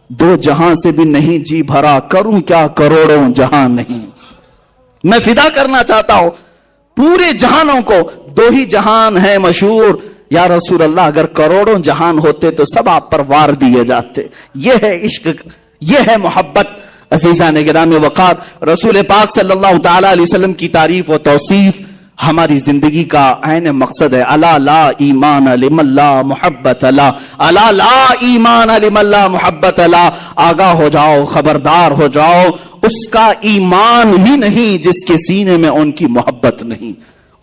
دو جہاں سے بھی نہیں جی بھرا، کروں کیا کروڑوں جہاں نہیں، میں فدا کرنا چاہتا ہوں پورے جہانوں کو، دو ہی جہان ہے مشہور یا رسول اللہ، اگر کروڑوں جہان ہوتے تو سب آپ پر وار دیے جاتے۔ یہ ہے عشق، یہ ہے محبت۔ عزیزان گرامی وقار، رسول پاک صلی اللہ تعالی علیہ وسلم کی تعریف و توصیف ہماری زندگی کا عین مقصد ہے۔ الا لا ایمان لمن لا محبت لا، الا لا ایمان لمن لا محبت لا، آگاہ ہو جاؤ، خبردار ہو جاؤ، اس کا ایمان ہی نہیں جس کے سینے میں ان کی محبت نہیں،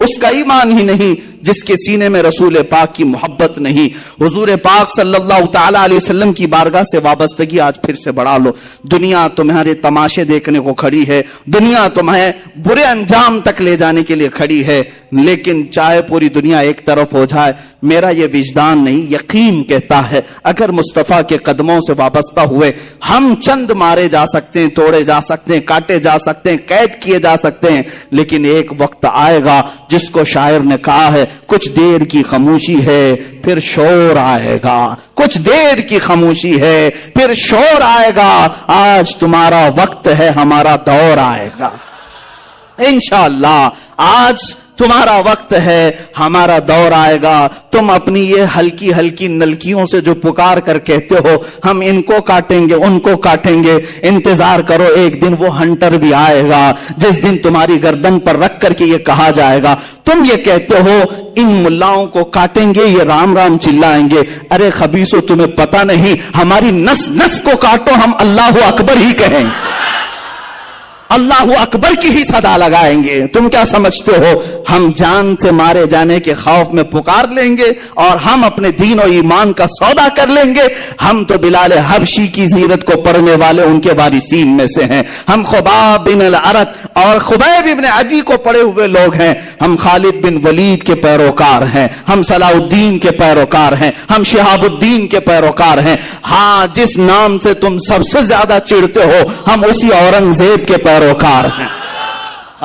اس کا ایمان ہی نہیں جس کے سینے میں رسول پاک کی محبت نہیں۔ حضور پاک صلی اللہ تعالی علیہ وسلم کی بارگاہ سے وابستگی آج پھر سے بڑھا لو۔ دنیا تمہارے تماشے دیکھنے کو کھڑی ہے، دنیا تمہیں برے انجام تک لے جانے کے لیے کھڑی ہے، لیکن چاہے پوری دنیا ایک طرف ہو جائے، میرا یہ وجدان نہیں، یقین کہتا ہے اگر مصطفیٰ کے قدموں سے وابستہ ہوئے ہم چند مارے جا سکتے ہیں، توڑے جا سکتے ہیں، کاٹے جا سکتے ہیں، قید کیے جا سکتے ہیں، لیکن ایک وقت آئے گا جس کو شاعر نے کہا ہے کچھ دیر کی خاموشی ہے پھر شور آئے گا، کچھ دیر کی خاموشی ہے پھر شور آئے گا، آج تمہارا وقت ہے ہمارا دور آئے گا، انشاءاللہ آج تمہارا وقت ہے ہمارا دور آئے گا۔ تم اپنی یہ ہلکی ہلکی نلکیوں سے جو پکار کر کہتے ہو ہم ان کو کاٹیں گے ان کو کاٹیں گے، انتظار کرو، ایک دن وہ ہنٹر بھی آئے گا جس دن تمہاری گردن پر رکھ کر کے یہ کہا جائے گا تم یہ کہتے ہو ان ملاؤں کو کاٹیں گے، یہ رام رام چلائیں گے، ارے خبیثو تمہیں پتہ نہیں، ہماری نس نس کو کاٹو، ہم اللہ اکبر ہی کہیں، اللہ اکبر کی ہی صدا لگائیں گے۔ تم کیا سمجھتے ہو ہم جان سے مارے جانے کے خوف میں پکار لیں گے اور ہم اپنے دین و ایمان کا سودا کر لیں گے؟ ہم تو بلال حبشی کی سیرت کو پڑھنے والے ان کے وارثین میں سے ہیں، ہم خباب بن الارت اور خبیب بن عدی کو پڑھے ہوئے لوگ ہیں، ہم خالد بن ولید کے پیروکار ہیں، ہم صلاح الدین کے پیروکار ہیں، ہم شہاب الدین کے پیروکار ہیں۔ ہاں جس نام سے تم سب سے زیادہ چڑھتے ہو ہم اسی اورنگزیب کے پیروکار ہیں۔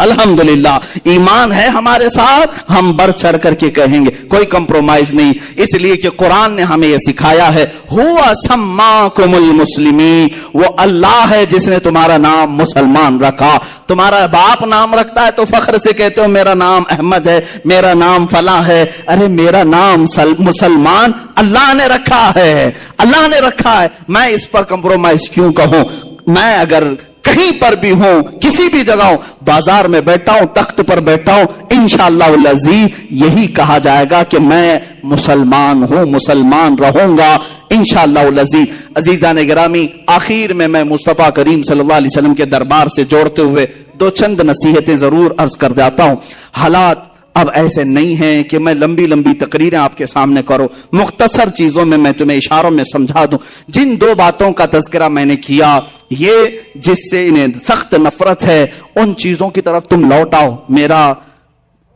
الحمدللہ ایمان ہے ہمارے ساتھ، ہم بڑھ چڑھ کر کے کہیں گے، کوئی کمپرومائز نہیں، اس لیے کہ قرآن نے ہمیں یہ سکھایا ہے ہوا سماکم المسلمین، وہ اللہ ہے جس نے تمہارا نام مسلمان رکھا۔ تمہارا باپ نام رکھتا ہے تو فخر سے کہتے ہو میرا نام احمد ہے، میرا نام فلاں ہے، ارے میرا نام مسلمان اللہ نے رکھا ہے، اللہ نے رکھا ہے، میں اس پر کمپرومائز کیوں کہوں؟ میں اگر کہیں پر بھی ہوں، کسی بھی جگہ ہوں، بازار میں بیٹھا ہوں، تخت پر بیٹھا ہوں، انشاءاللہ العزیز یہی کہا جائے گا کہ میں مسلمان ہوں، مسلمان رہوں گا انشاءاللہ العزیز۔ عزیزان گرامی، آخر میں مصطفیٰ کریم صلی اللہ علیہ وسلم کے دربار سے جوڑتے ہوئے دو چند نصیحتیں ضرور عرض کر جاتا ہوں۔ حالات اب ایسے نہیں ہیں کہ میں لمبی لمبی تقریریں آپ کے سامنے کروں، مختصر چیزوں میں تمہیں اشاروں میں سمجھا دوں۔ جن دو باتوں کا تذکرہ میں نے کیا، یہ جس سے انہیں سخت نفرت ہے، ان چیزوں کی طرف تم لوٹ آؤ۔ میرا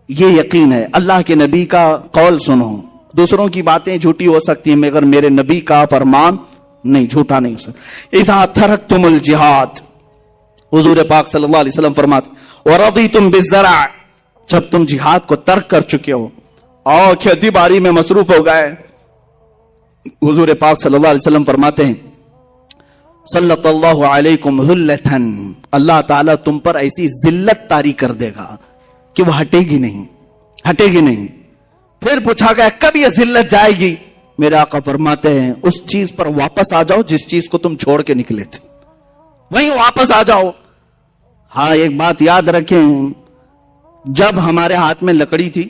یہ یقین ہے، اللہ کے نبی کا قول سنو، دوسروں کی باتیں جھوٹی ہو سکتی ہیں مگر میرے نبی کا فرمان نہیں، جھوٹا نہیں ہو سکتا۔ اذا ترکتم الجہاد، حضور پاک صلی اللہ علیہ وسلم فرماتے، ورضیتم بالزرع، جب تم جہاد کو ترک کر چکے ہو اور کھیتی باڑی میں مصروف ہو گئے، حضور پاک صلی اللہ علیہ وسلم فرماتے ہیں صلت اللہ علیکم ذلتن، اللہ تعالیٰ تم پر ایسی ذلت طاری کر دے گا کہ وہ ہٹے گی نہیں۔ پھر پوچھا گیا کب یہ ذلت جائے گی؟ میرے آقا فرماتے ہیں اس چیز پر واپس آ جاؤ جس چیز کو تم چھوڑ کے نکلے تھے، وہیں واپس آ جاؤ۔ ہاں ایک بات یاد رکھیں، جب ہمارے ہاتھ میں لکڑی تھی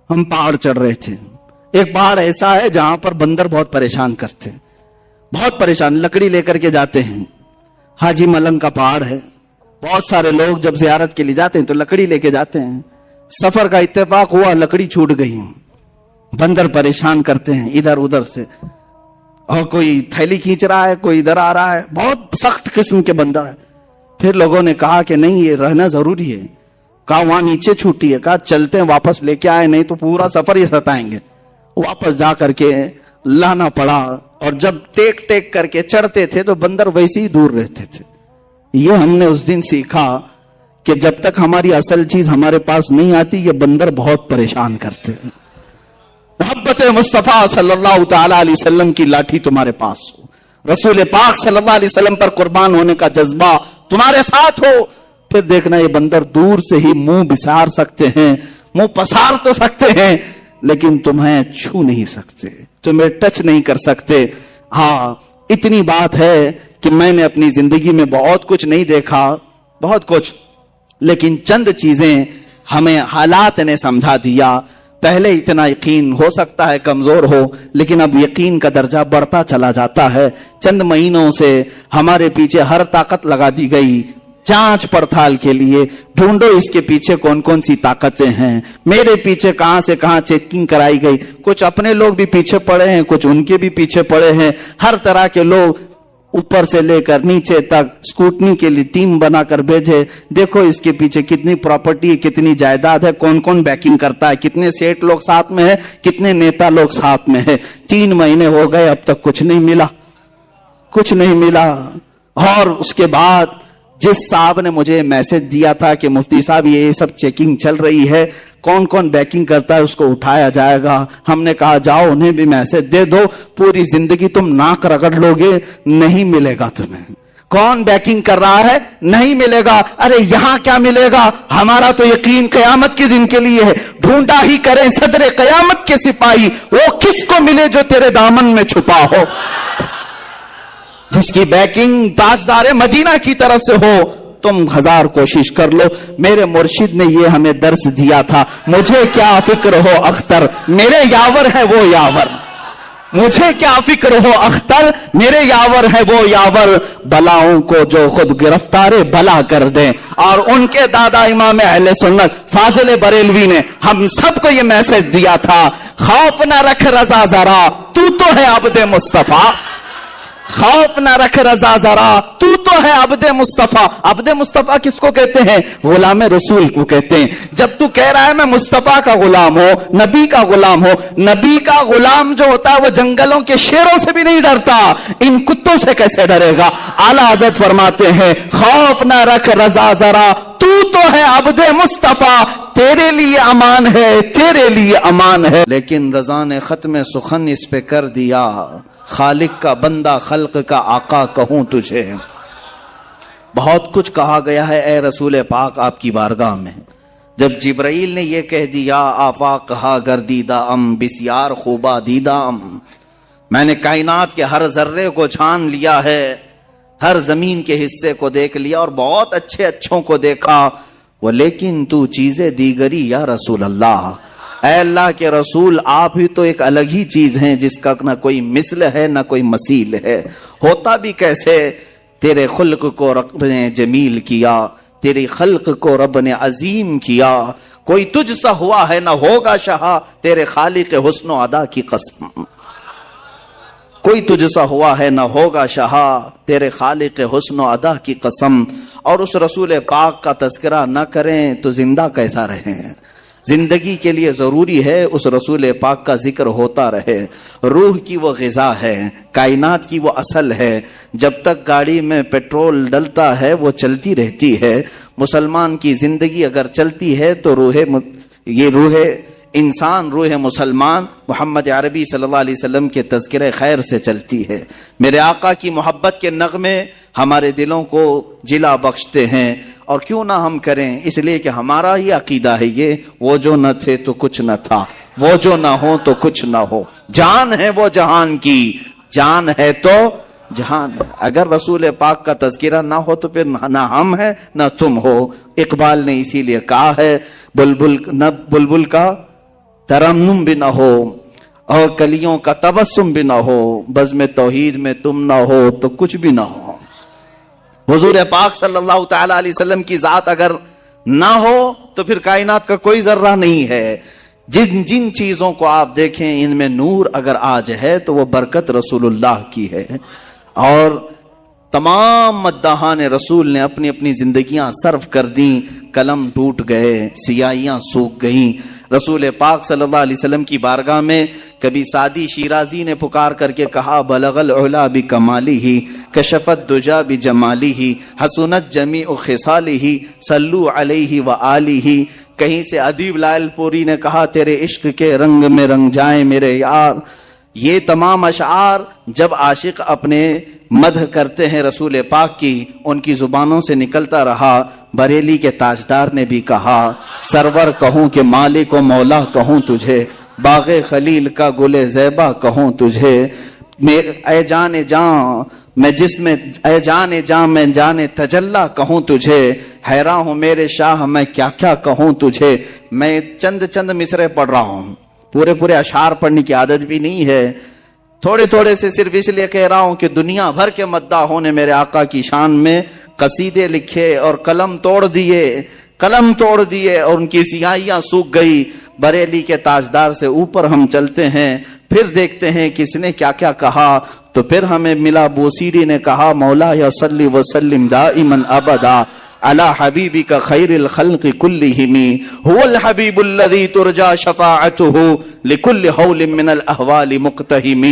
ہم پہاڑ چڑھ رہے تھے۔ ایک پہاڑ ایسا ہے جہاں پر بندر بہت پریشان کرتے، بہت پریشان، لکڑی لے کر کے جاتے ہیں۔ حاجی ملنگ کا پہاڑ ہے، بہت سارے لوگ جب زیارت کے لیے جاتے ہیں تو لکڑی لے کے جاتے ہیں۔ سفر کا اتفاق ہوا، لکڑی چھوٹ گئی، بندر پریشان کرتے ہیں ادھر ادھر سے، اور کوئی تھیلی کھینچ رہا ہے، کوئی ادھر آ رہا ہے، بہت سخت قسم کے بندر ہے۔ پھر لوگوں نے کہا کہ نہیں یہ رہنا ضروری ہے، کہا وہاں نیچے چھوٹی ہے، کہا چلتے ہیں واپس لے کے آئے، نہیں تو پورا سفر یہ ستائیں گے۔ واپس جا کر کے لانا پڑا، اور جب ٹیک ٹیک کر کے چڑھتے تھے تو بندر ویسے ہی دور رہتے تھے۔ یہ ہم نے اس دن سیکھا کہ جب تک ہماری اصل چیز ہمارے پاس نہیں آتی یہ بندر بہت پریشان کرتے ہیں۔ محبت مصطفیٰ صلی اللہ تعالی علیہ وسلم کی لاٹھی تمہارے پاس ہو، رسول پاک صلی اللہ علیہ وسلم پر قربان ہونے کا جذبہ تمہارے ساتھ ہو، پھر دیکھنا یہ بندر دور سے ہی منہ بسار سکتے ہیں، منہ پسار تو سکتے ہیں لیکن تمہیں چھو نہیں سکتے، تمہیں ٹچ نہیں کر سکتے۔ ہاں اتنی بات ہے کہ میں نے اپنی زندگی میں بہت کچھ نہیں دیکھا، بہت کچھ، لیکن چند چیزیں ہمیں حالات نے سمجھا دیا۔ پہلے اتنا یقین ہو سکتا ہے کمزور ہو، لیکن اب یقین کا درجہ بڑھتا چلا جاتا ہے۔ چند مہینوں سے ہمارے پیچھے ہر طاقت لگا دی گئی جانچ پڑتال کے لیے، ڈھونڈو اس کے پیچھے کون کون سی طاقتیں ہیں۔ میرے پیچھے کہاں سے کہاں چیکنگ کرائی گئی، کچھ اپنے لوگ بھی پیچھے پڑے ہیں، کچھ ان کے بھی پیچھے پڑے ہیں، ہر طرح کے لوگ اوپر سے لے کر نیچے تک اسکوٹنی کے لیے ٹیم بنا کر بھیجے، دیکھو اس کے پیچھے کتنی پراپرٹی ہے، کتنی جائیداد ہے، کون کون بیکنگ کرتا ہے، کتنے سیٹ لوگ ساتھ میں ہے، کتنے نیتا لوگ ساتھ میں ہے۔ 3 مہینے ہو گئے اب تک کچھ نہیں ملا۔ اور اس کے بعد جس صاحب نے مجھے میسج دیا تھا کہ مفتی صاحب یہ سب چیکنگ چل رہی ہے، کون کون بیکنگ کرتا ہے اس کو اٹھایا جائے گا، ہم نے کہا جاؤ انہیں بھی میسج دے دو، پوری زندگی تم ناک رگڑ لو گے، نہیں ملے گا تمہیں۔ کون بیکنگ کر رہا ہے؟ نہیں ملے گا۔ ارے یہاں کیا ملے گا، ہمارا تو یقین قیامت کے دن کے لیے ہے۔ ڈھونڈا ہی کریں صدر قیامت کے سپاہی، وہ کس کو ملے جو تیرے دامن میں چھپا ہو، جس کی بیکنگ تاجدار مدینہ کی طرف سے ہو۔ تم 1000 کوشش کر لو، میرے مرشد نے یہ ہمیں درس دیا تھا، مجھے کیا فکر ہو اختر، میرے یاور ہے وہ یاور، مجھے کیا فکر ہو اختر، میرے یاور ہے وہ یاور، بلاؤں کو جو خود گرفتار بلا کر دیں۔ اور ان کے دادا امام اہل سنت فاضل بریلوی نے ہم سب کو یہ میسج دیا تھا، خوف نہ رکھ رضا ذرا، تو ہے عبد مصطفیٰ، خوف نہ رکھ رضا ذرا، تو ہے عبد مصطفیٰ۔ عبد مصطفیٰ کس کو کہتے ہیں؟ غلام رسول کو کہتے ہیں۔ جب تو کہہ رہا ہے میں مصطفیٰ کا غلام ہو، نبی کا غلام ہو، نبی کا غلام جو ہوتا ہے وہ جنگلوں کے شیروں سے بھی نہیں ڈرتا، ان کتوں سے کیسے ڈرے گا؟ اعلیٰ حضرت فرماتے ہیں خوف نہ رکھ رضا ذرا، تو ہے عبد مصطفیٰ، تیرے لیے امان ہے، تیرے لیے امان ہے۔ لیکن رضا نے ختم سخن اس پہ کر دیا، خالق کا بندہ خلق کا آقا کہوں تجھے۔ بہت کچھ کہا گیا ہے اے رسول پاک آپ کی بارگاہ میں۔ جب جبرائیل نے یہ کہہ دیا آفاق کہا گردیدہ ام بسیار خوبہ دیدہ ام، میں نے کائنات کے ہر ذرے کو چھان لیا ہے، ہر زمین کے حصے کو دیکھ لیا اور بہت اچھے اچھوں کو دیکھا، وہ لیکن تو چیزیں دیگری یا رسول اللہ، اے اللہ کے رسول آپ ہی تو ایک الگ ہی چیز ہیں جس کا نہ کوئی مثل ہے نہ کوئی مثیل ہے. ہوتا بھی کیسے؟ تیرے خلق کو رب نے جمیل کیا، تیری خلق کو رب نے عظیم کیا. کوئی تجھ سا ہوا ہے نہ ہوگا شہا، تیرے خالق حسن و ادا کی قسم. کوئی تجھ سا ہوا ہے نہ ہوگا شہا، تیرے خالق حسن و ادا کی قسم. اور اس رسول پاک کا تذکرہ نہ کریں تو زندہ کیسا رہیں؟ زندگی کے لیے ضروری ہے اس رسول پاک کا ذکر ہوتا رہے. روح کی وہ غذا ہے، کائنات کی وہ اصل ہے. جب تک گاڑی میں پیٹرول ڈلتا ہے وہ چلتی رہتی ہے. مسلمان کی زندگی اگر چلتی ہے تو روح انسان، روح مسلمان محمد عربی صلی اللہ علیہ وسلم کے تذکرہ خیر سے چلتی ہے. میرے آقا کی محبت کے نغمے ہمارے دلوں کو جلا بخشتے ہیں. اور کیوں نہ ہم کریں؟ اس لیے کہ ہمارا ہی عقیدہ ہے یہ، وہ جو نہ تھے تو کچھ نہ تھا، وہ جو نہ ہو تو کچھ نہ ہو. جان ہے وہ جہان کی، جان ہے تو جہان ہے. اگر رسول پاک کا تذکرہ نہ ہو تو پھر نہ ہم ہیں نہ تم ہو. اقبال نے اسی لیے کہا ہے بلبل کا ترنم بھی نہ ہو اور کلیوں کا تبسم بھی نہ ہو، بزم توحید میں تم نہ ہو تو کچھ بھی نہ ہو. حضور پاک صلی اللہ تعالی علیہ وسلم کی ذات اگر نہ ہو تو پھر کائنات کا کوئی ذرہ نہیں ہے. جن چیزوں کو آپ دیکھیں ان میں نور اگر آج ہے تو وہ برکت رسول اللہ کی ہے. اور تمام مداحان رسول نے اپنی اپنی زندگیاں صرف کر دیں، قلم ٹوٹ گئے، سیاہیاں سوکھ گئیں. رسول پاک صلی اللہ علیہ وسلم کی بارگاہ میں کبھی سعدی شیرازی نے پکار کر کے کہا بلغ العلا بکمالہ کشفت دجا بجمالہ حسنت جمیع خصالہ صلو علیہ وآلہ. کہیں سے ادیب لائل پوری نے کہا تیرے عشق کے رنگ میں رنگ جائیں میرے یار. یہ تمام اشعار جب عاشق اپنے مدح کرتے ہیں رسول پاک کی، ان کی زبانوں سے نکلتا رہا. بریلی کے تاجدار نے بھی کہا سرور کہوں کہ مالک و مولا کہوں تجھے، باغ خلیل کا گل زیبا کہوں تجھے. اے جان جان میں جس میں اے جان جان میں جان تجلا کہوں تجھے، حیران ہوں میرے شاہ میں کیا کیا کہوں تجھے. میں چند مصرے پڑھ رہا ہوں، پورے اشعار پڑھنے کی عادت بھی نہیں ہے. تھوڑے سے صرف اس لیے کہہ رہا ہوں کہ دنیا بھر کے مداحوں نے میرے آقا کی شان میں قصیدے لکھے اور قلم توڑ دیے اور ان کی سیاہیاں سوکھ گئی. بریلی کے تاجدار سے اوپر ہم چلتے ہیں، پھر دیکھتے ہیں کس نے کیا کیا کہا. تو پھر ہمیں ملا بوسیری نے کہا مولا یا صلی وسلم دائما ابدا علی حبیبک خیر الخلق کلہم هو الحبیب الذی ترجا شفاعته لکل حول من الاحوال مقتہم.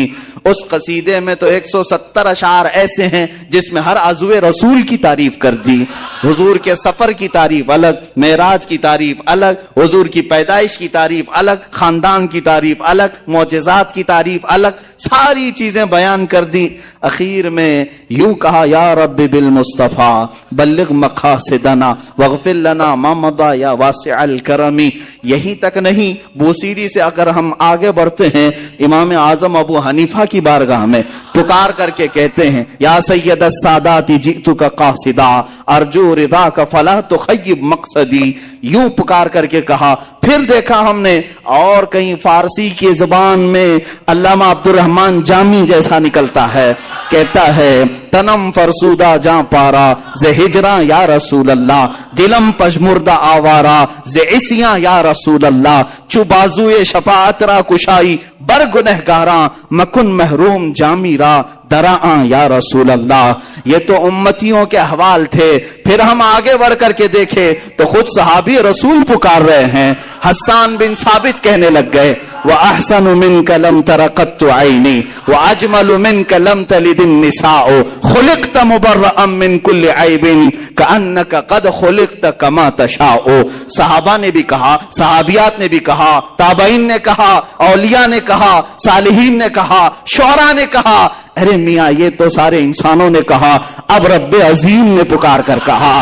اس قصیدے میں تو 170 اشعار ایسے ہیں جس میں ہر عضو رسول کی تعریف کر دی. حضور کے سفر کی تعریف الگ، معراج کی تعریف الگ، حضور کی پیدائش کی تعریف الگ، خاندان کی تعریف الگ، معجزات کی تعریف الگ، ساری چیزیں بیان کر دی. اخیر میں یوں کہا یا رب بالمصطفیٰ بلغ مقاصدنا واغفر لنا ما مضى یا واسع الکرم. یہی تک نہیں، بوسیری سے اگر ہم آگے بڑھتے ہیں امام اعظم ابو حنیفہ کی بارگاہ میں پکار کر کے کہتے ہیں یا سید السادات جئتک قاصدا ارجو رضاک فلا تخیب مقصدی. یوں پکار کر کے کہا. پھر دیکھا ہم نے اور کہیں فارسی کی زبان میں علامہ عبد الرحمن جامی جیسا نکلتا ہے، کہتا ہے تنم فرسودہ جاں پارا ز ہجراں یا رسول اللہ، دلم پشمردہ آوارا ز عصیاں یا رسول اللہ، چو بازوئے شفاعت را کشائی بر گنہگاراں مکن محروم جامی را دراں یا رسول اللہ. یہ تو امتیوں کے احوال تھے. پھر ہم آگے بڑھ کر کے دیکھے تو خود صحابی رسول پکار رہے ہیں. حسان بن ثابت کہنے لگ گئے وَأَحْسَنُ مِنْكَ لَمْ تَرَ قَطُّ عَيْنِي وَأَجْمَلُ مِنْكَ لَمْ تَلِدِ النِّسَاءُ خُلِقْتَ مُبَرَّأً مِنْ كُلِّ عَيْبٍ كَأَنَّكَ قَدْ خُلِقْتَ كَمَا تَشَاءُ. صحابہ نے بھی کہا، صحابیات نے بھی کہا، تابعین نے کہا، اولیاء نے کہا، صالحین نے کہا، شعراء نے کہا. ارے میاں یہ تو سارے انسانوں نے کہا. اب رب عظیم نے پکار کر کہا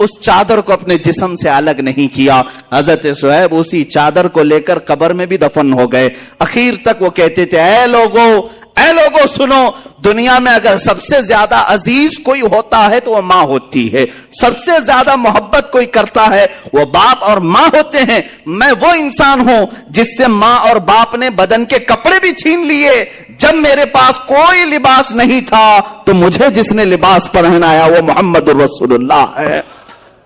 اس چادر کو اپنے جسم سے الگ نہیں کیا. حضرت شعیب اسی چادر کو لے کر قبر میں بھی دفن ہو گئے. اخیر تک وہ کہتے تھے اے لوگوں سنو, دنیا میں اگر سب سے زیادہ عزیز کوئی ہوتا ہے تو وہ ماں ہوتی ہے, سب سے زیادہ محبت کوئی کرتا ہے وہ باپ اور ماں ہوتے ہیں. میں وہ انسان ہوں جس سے ماں اور باپ نے بدن کے کپڑے بھی چھین لیے. جب میرے پاس کوئی لباس نہیں تھا تو مجھے جس نے لباس پہنایا وہ محمد الرسول اللہ ہے.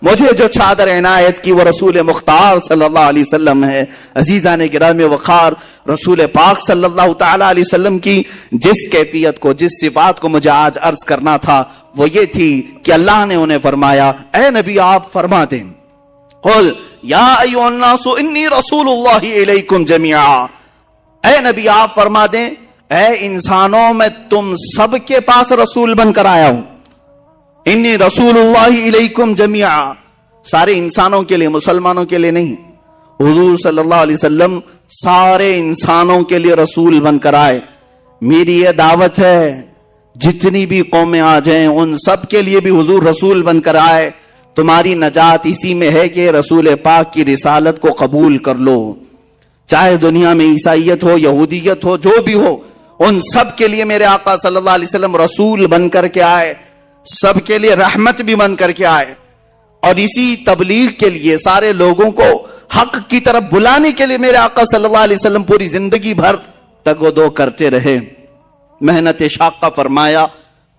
مجھے جو چادر عنایت کی وہ رسول مختار صلی اللہ علیہ وسلم ہے. عزیزان گرامی وقار, رسول پاک صلی اللہ تعالی علیہ وسلم کی جس کیفیت کو, جس صفات کو مجھے آج عرض کرنا تھا وہ یہ تھی کہ اللہ نے انہیں فرمایا اے نبی آپ فرما دیں, قل یا ایھا الناس انی رسول اللہ الیکم جمیعا. اے نبی آپ فرما دیں اے انسانوں میں تم سب کے پاس رسول بن کر آیا ہوں. انی رسول اللہ الیکم جمیعا, سارے انسانوں کے لیے, مسلمانوں کے لیے نہیں. حضور صلی اللہ علیہ وسلم سارے انسانوں کے لیے رسول بن کر آئے. میری یہ دعوت ہے جتنی بھی قومیں آ جائیں ان سب کے لیے بھی حضور رسول بن کر آئے. تمہاری نجات اسی میں ہے کہ رسول پاک کی رسالت کو قبول کر لو. چاہے دنیا میں عیسائیت ہو, یہودیت ہو, جو بھی ہو, ان سب کے لیے میرے آقا صلی اللہ علیہ وسلم رسول بن کر کے آئے, سب کے لیے رحمت بھی بن کر کے آئے. اور اسی تبلیغ کے لیے, سارے لوگوں کو حق کی طرف بلانے کے لیے میرے آقا صلی اللہ علیہ وسلم پوری زندگی بھر تگ و دو کرتے رہے. محنت شاقہ فرمایا,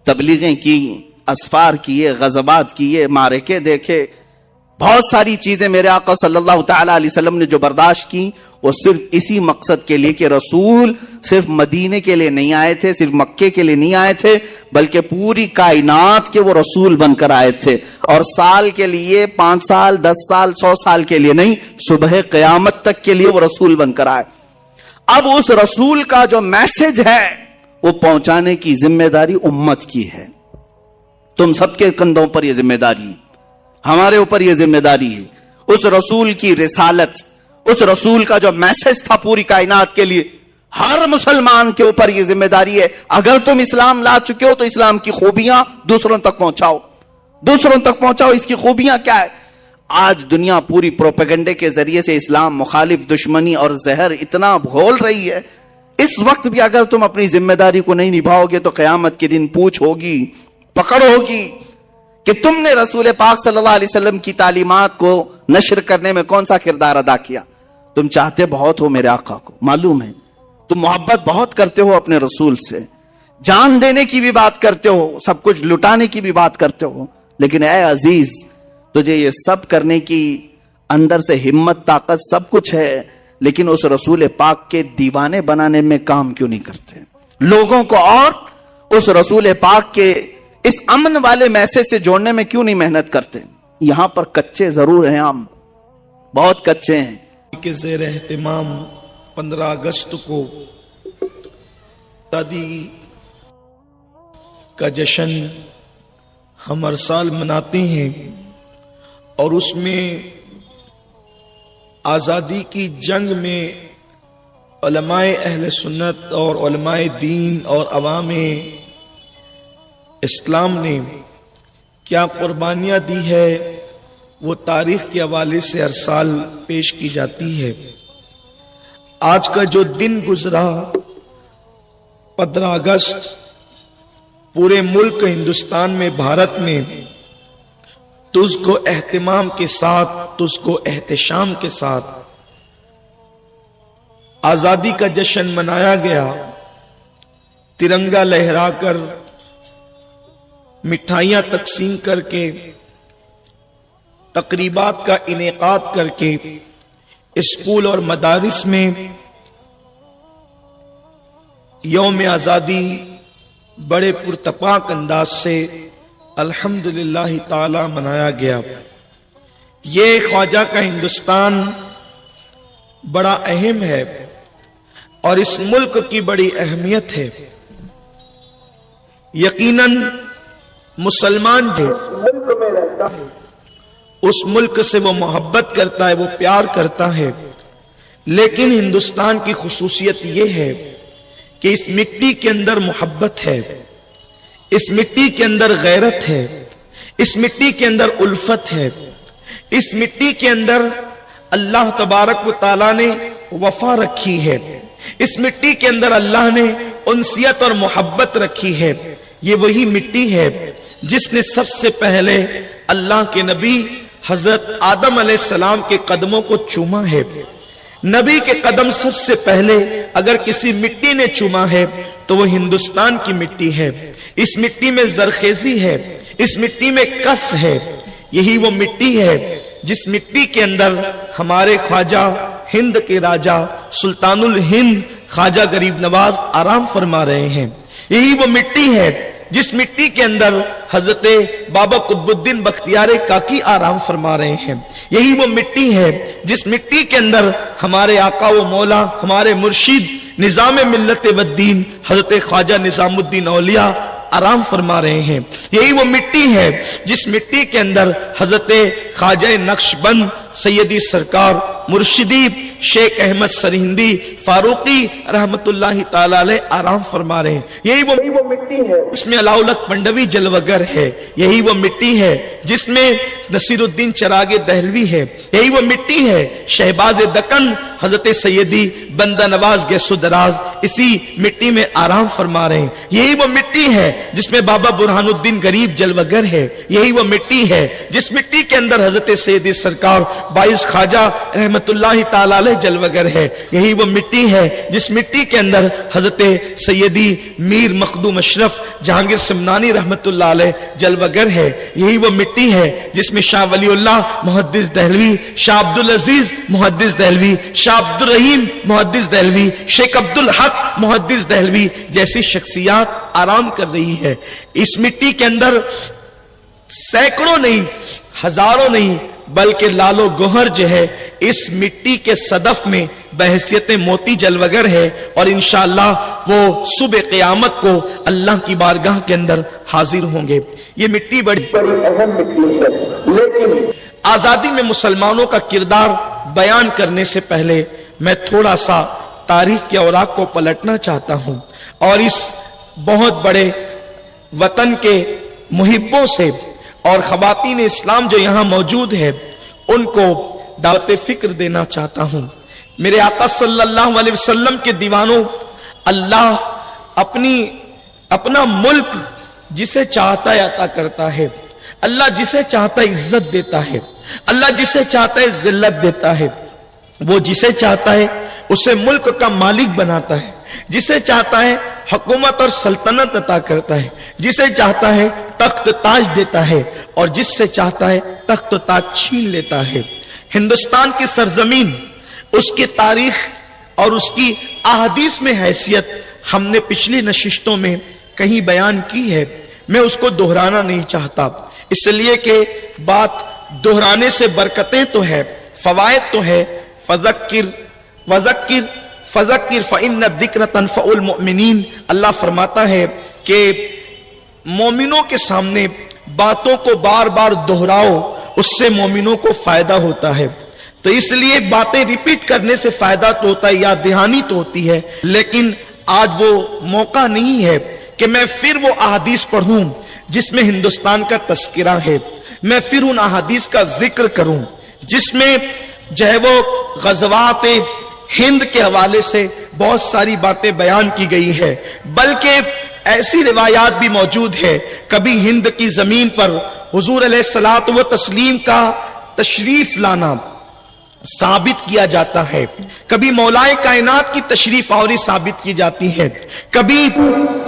تبلیغیں کی, اسفار کیے, غزوات کیے, معرکے دیکھے, بہت ساری چیزیں میرے آقا صلی اللہ تعالی علیہ وسلم نے جو برداشت کی وہ صرف اسی مقصد کے لیے کہ رسول صرف مدینے کے لیے نہیں آئے تھے, صرف مکے کے لیے نہیں آئے تھے, بلکہ پوری کائنات کے وہ رسول بن کر آئے تھے. اور سال کے لیے, 5 سال, 10 سال, 100 سال کے لیے نہیں, صبح قیامت تک کے لیے وہ رسول بن کر آئے. اب اس رسول کا جو میسج ہے وہ پہنچانے کی ذمہ داری امت کی ہے. تم سب کے کندھوں پر یہ ذمہ داری ہے, ہمارے اوپر یہ ذمہ داری ہے. اس رسول کی رسالت, اس رسول کا جو میسج تھا پوری کائنات کے لیے, ہر مسلمان کے اوپر یہ ذمہ داری ہے. اگر تم اسلام لا چکے ہو تو اسلام کی خوبیاں دوسروں تک پہنچاؤ, دوسروں تک پہنچاؤ. اس کی خوبیاں کیا ہے؟ آج دنیا پوری پروپیگنڈے کے ذریعے سے اسلام مخالف دشمنی اور زہر اتنا گھول رہی ہے. اس وقت بھی اگر تم اپنی ذمہ داری کو نہیں نبھاؤ گے تو قیامت کے دن پوچھ ہوگی, پکڑ ہوگی کہ تم نے رسول پاک صلی اللہ علیہ وسلم کی تعلیمات کو نشر کرنے میں کون سا کردار ادا کیا. تم چاہتے بہت ہو میرے آقا کو, معلوم ہے, تم محبت بہت کرتے ہو اپنے رسول سے, جان دینے کی بھی بات کرتے ہو, سب کچھ لٹانے کی بھی بات کرتے ہو, لیکن اے عزیز تجھے یہ سب کرنے کی اندر سے ہمت, طاقت سب کچھ ہے, لیکن اس رسول پاک کے دیوانے بنانے میں کام کیوں نہیں کرتے؟ لوگوں کو اور اس رسول پاک کے اس امن والے میسج سے جوڑنے میں کیوں نہیں محنت کرتے؟ یہاں پر کچے ضرور ہیں, ہم بہت کچے ہیں. کے زیر اہتمام 15 اگست کو آزادی کا جشن ہم ہر سال مناتے ہیں, اور اس میں آزادی کی جنگ میں علماء اہل سنت اور علماء دین اور عوام اسلام نے کیا قربانیاں دی ہے وہ تاریخ کے حوالے سے ہر سال پیش کی جاتی ہے. آج کا جو دن گزرا 15 اگست پورے ملک ہندوستان میں, بھارت میں تجھ کو اہتمام کے ساتھ, تجھ کو احتشام کے ساتھ آزادی کا جشن منایا گیا. ترنگا لہرا کر, مٹھائیاں تقسیم کر کے, تقریبات کا انعقاد کر کے اسکول اور مدارس میں یوم آزادی بڑے پرتپاک انداز سے الحمدللہ تعالی منایا گیا. یہ خواجہ کا ہندوستان بڑا اہم ہے اور اس ملک کی بڑی اہمیت ہے. یقیناً مسلمان جو ملک میں رہتا ہے اس ملک سے وہ محبت کرتا ہے, وہ پیار کرتا ہے, لیکن ہندوستان کی خصوصیت یہ ہے کہ اس مٹی کے اندر محبت ہے, اس مٹی کے اندر غیرت ہے, اس مٹی کے اندر الفت ہے، اس مٹی کے اندر اللہ تبارک و تعالیٰ نے وفا رکھی ہے، اس مٹی کے اندر اللہ نے انسیت اور محبت رکھی ہے۔ یہ وہی مٹی ہے جس نے سب سے پہلے اللہ کے نبی حضرت آدم علیہ السلام کے قدموں کو چوما ہے۔ نبی کے قدم سب سے پہلے اگر کسی مٹی نے چوما ہے تو وہ ہندوستان کی مٹی ہے۔ اس مٹی میں زرخیزی ہے، اس مٹی میں کس ہے۔ یہی وہ مٹی ہے جس مٹی کے اندر ہمارے خواجہ ہند کے راجہ سلطان الہند خواجہ غریب نواز آرام فرما رہے ہیں۔ یہی وہ مٹی ہے جس مٹی کے اندر حضرت بابا قطب الدین بختیار کاکی آرام فرما رہے ہیں۔ یہی وہ مٹی ہے جس مٹی کے اندر ہمارے آقا و مولا، ہمارے مرشد نظام ملت و الدین حضرت خواجہ نظام الدین اولیاء آرام فرما رہے ہیں۔ یہی وہ مٹی ہے جس مٹی کے اندر حضرت خواجہ نقشبند سیدی سرکار مرشدی شیخ احمد سرہندی فاروقی رحمت اللہ تعالی علیہ آرام فرما رہے ہیں۔ یہی وہ مٹی ہے اس میں علاؤ الحق پنڈوی جلوگر ہے۔ یہی وہ مٹی ہے جس میں نصیر الدین چراغ دہلوی ہے۔ یہی وہ مٹی ہے شہباز دکن حضرت سیدی بندہ نواز گیسو دراز اسی مٹی میں آرام فرما رہے ہیں۔ یہی وہ مٹی ہے جس میں بابا برہان الدین غریب جلوگر ہے۔ یہی وہ مٹی ہے جس مٹی کے اندر حضرت سیدی سرکار باعث خواجہ رحمت اللہ تعالی علیہ جلوگر ہے۔ یہی وہ مٹی ہے جس مٹی کے اندر حضرت سیدی میر مخدوم اشرف جہانگیر سمنانی رحمت اللہ علیہ جلوگر ہے۔ یہی وہ مٹی ہے جس میں شاہ ولی اللہ محدث دہلوی، شاہ عبدالعزیز محدث دہلوی، شاہ عبدالرحیم محدث دہلوی، شیخ عبدالحق محدث دہلوی جیسی شخصیات آرام کر رہی ہے۔ اس مٹی کے اندر سینکڑوں نہیں، ہزاروں نہیں، بلکہ لالو گوہر جو ہے اس مٹی کے صدف میں بحیثیت موتی جلوگر ہے، اور انشاءاللہ وہ صبح قیامت کو اللہ کی بارگاہ کے اندر حاضر ہوں گے۔ یہ مٹی بڑی اہم مٹی ہے، لیکن آزادی میں مسلمانوں کا کردار بیان کرنے سے پہلے میں تھوڑا سا تاریخ کے اوراق کو پلٹنا چاہتا ہوں اور اس بہت بڑے وطن کے محبوں سے اور خواتین اسلام جو یہاں موجود ہے ان کو دعوت فکر دینا چاہتا ہوں۔ میرے آقا صلی اللہ علیہ وسلم کے دیوانوں، اللہ اپنا ملک جسے چاہتا ہے عطا کرتا ہے، اللہ جسے چاہتا ہے عزت دیتا ہے، اللہ جسے چاہتا ہے ذلت دیتا ہے، وہ جسے چاہتا ہے اسے ملک کا مالک بناتا ہے، جسے چاہتا ہے حکومت اور سلطنت عطا کرتا ہے، جسے چاہتا ہے تخت تاج دیتا ہے، اور جس سے چاہتا ہے تخت تاج چھین لیتا ہے۔ ہندوستان کی سرزمین، اس کی تاریخ اور اس کی احادیث میں حیثیت ہم نے پچھلی نشستوں میں کہیں بیان کی ہے، میں اس کو دہرانا نہیں چاہتا، اس لیے کہ بات دہرانے سے برکتیں تو ہے، فوائد تو ہے۔ فذکر فإن الذکر تنفع المؤمنین، اللہ فرماتا ہے کہ مومنوں کے سامنے باتوں کو بار بار دہراؤ، اس سے مومنوں کو فائدہ ہوتا ہے۔ تو اس لیے باتیں ریپیٹ کرنے سے فائدہ تو ہوتا ہے، یاد دہانی تو ہوتی ہے، لیکن آج وہ موقع نہیں ہے کہ میں پھر وہ احادیث پڑھوں جس میں ہندوستان کا تذکرہ ہے، میں پھر ان احادیث کا ذکر کروں جس میں جو ہے وہ غزوات ہند کے حوالے سے بہت ساری باتیں بیان کی گئی ہے، بلکہ ایسی روایات بھی موجود ہے کبھی ہند کی زمین پر حضور علیہ الصلوۃ والتسلیم کا تشریف لانا ثابت کیا جاتا ہے، کبھی مولائے کائنات کی تشریف آوری ثابت کی جاتی ہے، کبھی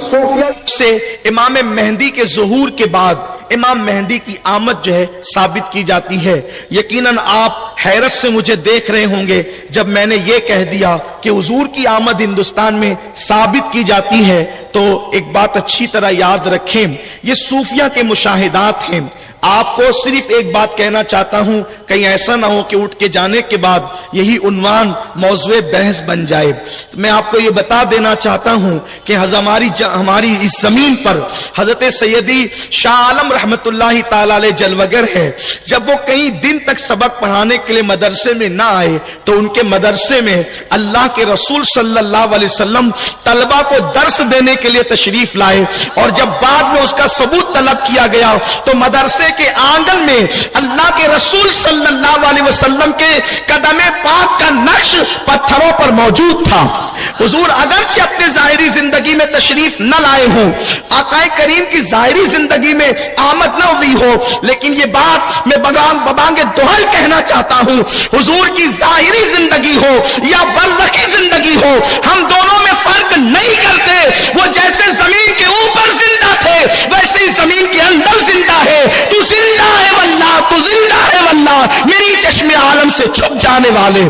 صوفیہ سے امام مہدی کے ظہور کے بعد امام مہدی کی آمد جو ہے ثابت کی جاتی ہے۔ یقیناً آپ حیرت سے مجھے دیکھ رہے ہوں گے جب میں نے یہ کہہ دیا کہ حضور کی آمد ہندوستان میں ثابت کی جاتی ہے، تو ایک بات اچھی طرح یاد رکھیں، یہ صوفیہ کے مشاہدات ہیں۔ آپ کو صرف ایک بات کہنا چاہتا ہوں، کہیں ایسا نہ ہو کہ اٹھ کے جانے کے بعد یہی عنوان موضوع بحث بن جائے۔ میں آپ کو یہ بتا دینا چاہتا ہوں کہ ہماری اس زمین پر حضرت سیدی شاہ عالم رحمت اللہ تعالی علیہ جلوگر ہے، جب وہ کئی دن تک سبق پڑھانے کے لیے مدرسے میں نہ آئے تو ان کے مدرسے میں اللہ کے رسول صلی اللہ علیہ وسلم طلبہ کو درس دینے کے لیے تشریف لائے، اور جب بعد میں اس کا ثبوت طلب کیا گیا تو مدرسے کے آنگن میں اللہ کے رسول صلی اللہ علیہ وسلم کے قدم پاک کا نقش پتھروں پر موجود تھا. حضور اگرچہ اپنے ظاہری زندگی میں تشریف نہ لائے ہوں, آقا کریم کی ظاہری زندگی میں آمد نہ ہوئی ہو, لیکن یہ بات میں ببانگ دوہل کہنا چاہتا ہوں, حضور کی ظاہری زندگی ہو یا برزخی زندگی ہو, ہم دونوں میں فرق نہیں کرتے. وہ جیسے زمین کے اوپر زندہ تھے ویسے ہی زمین کے اندر زندہ ہے. تو زندہ ہے واللہ, تو زندہ ہے واللہ, میری چشم عالم سے چھپ جانے والے.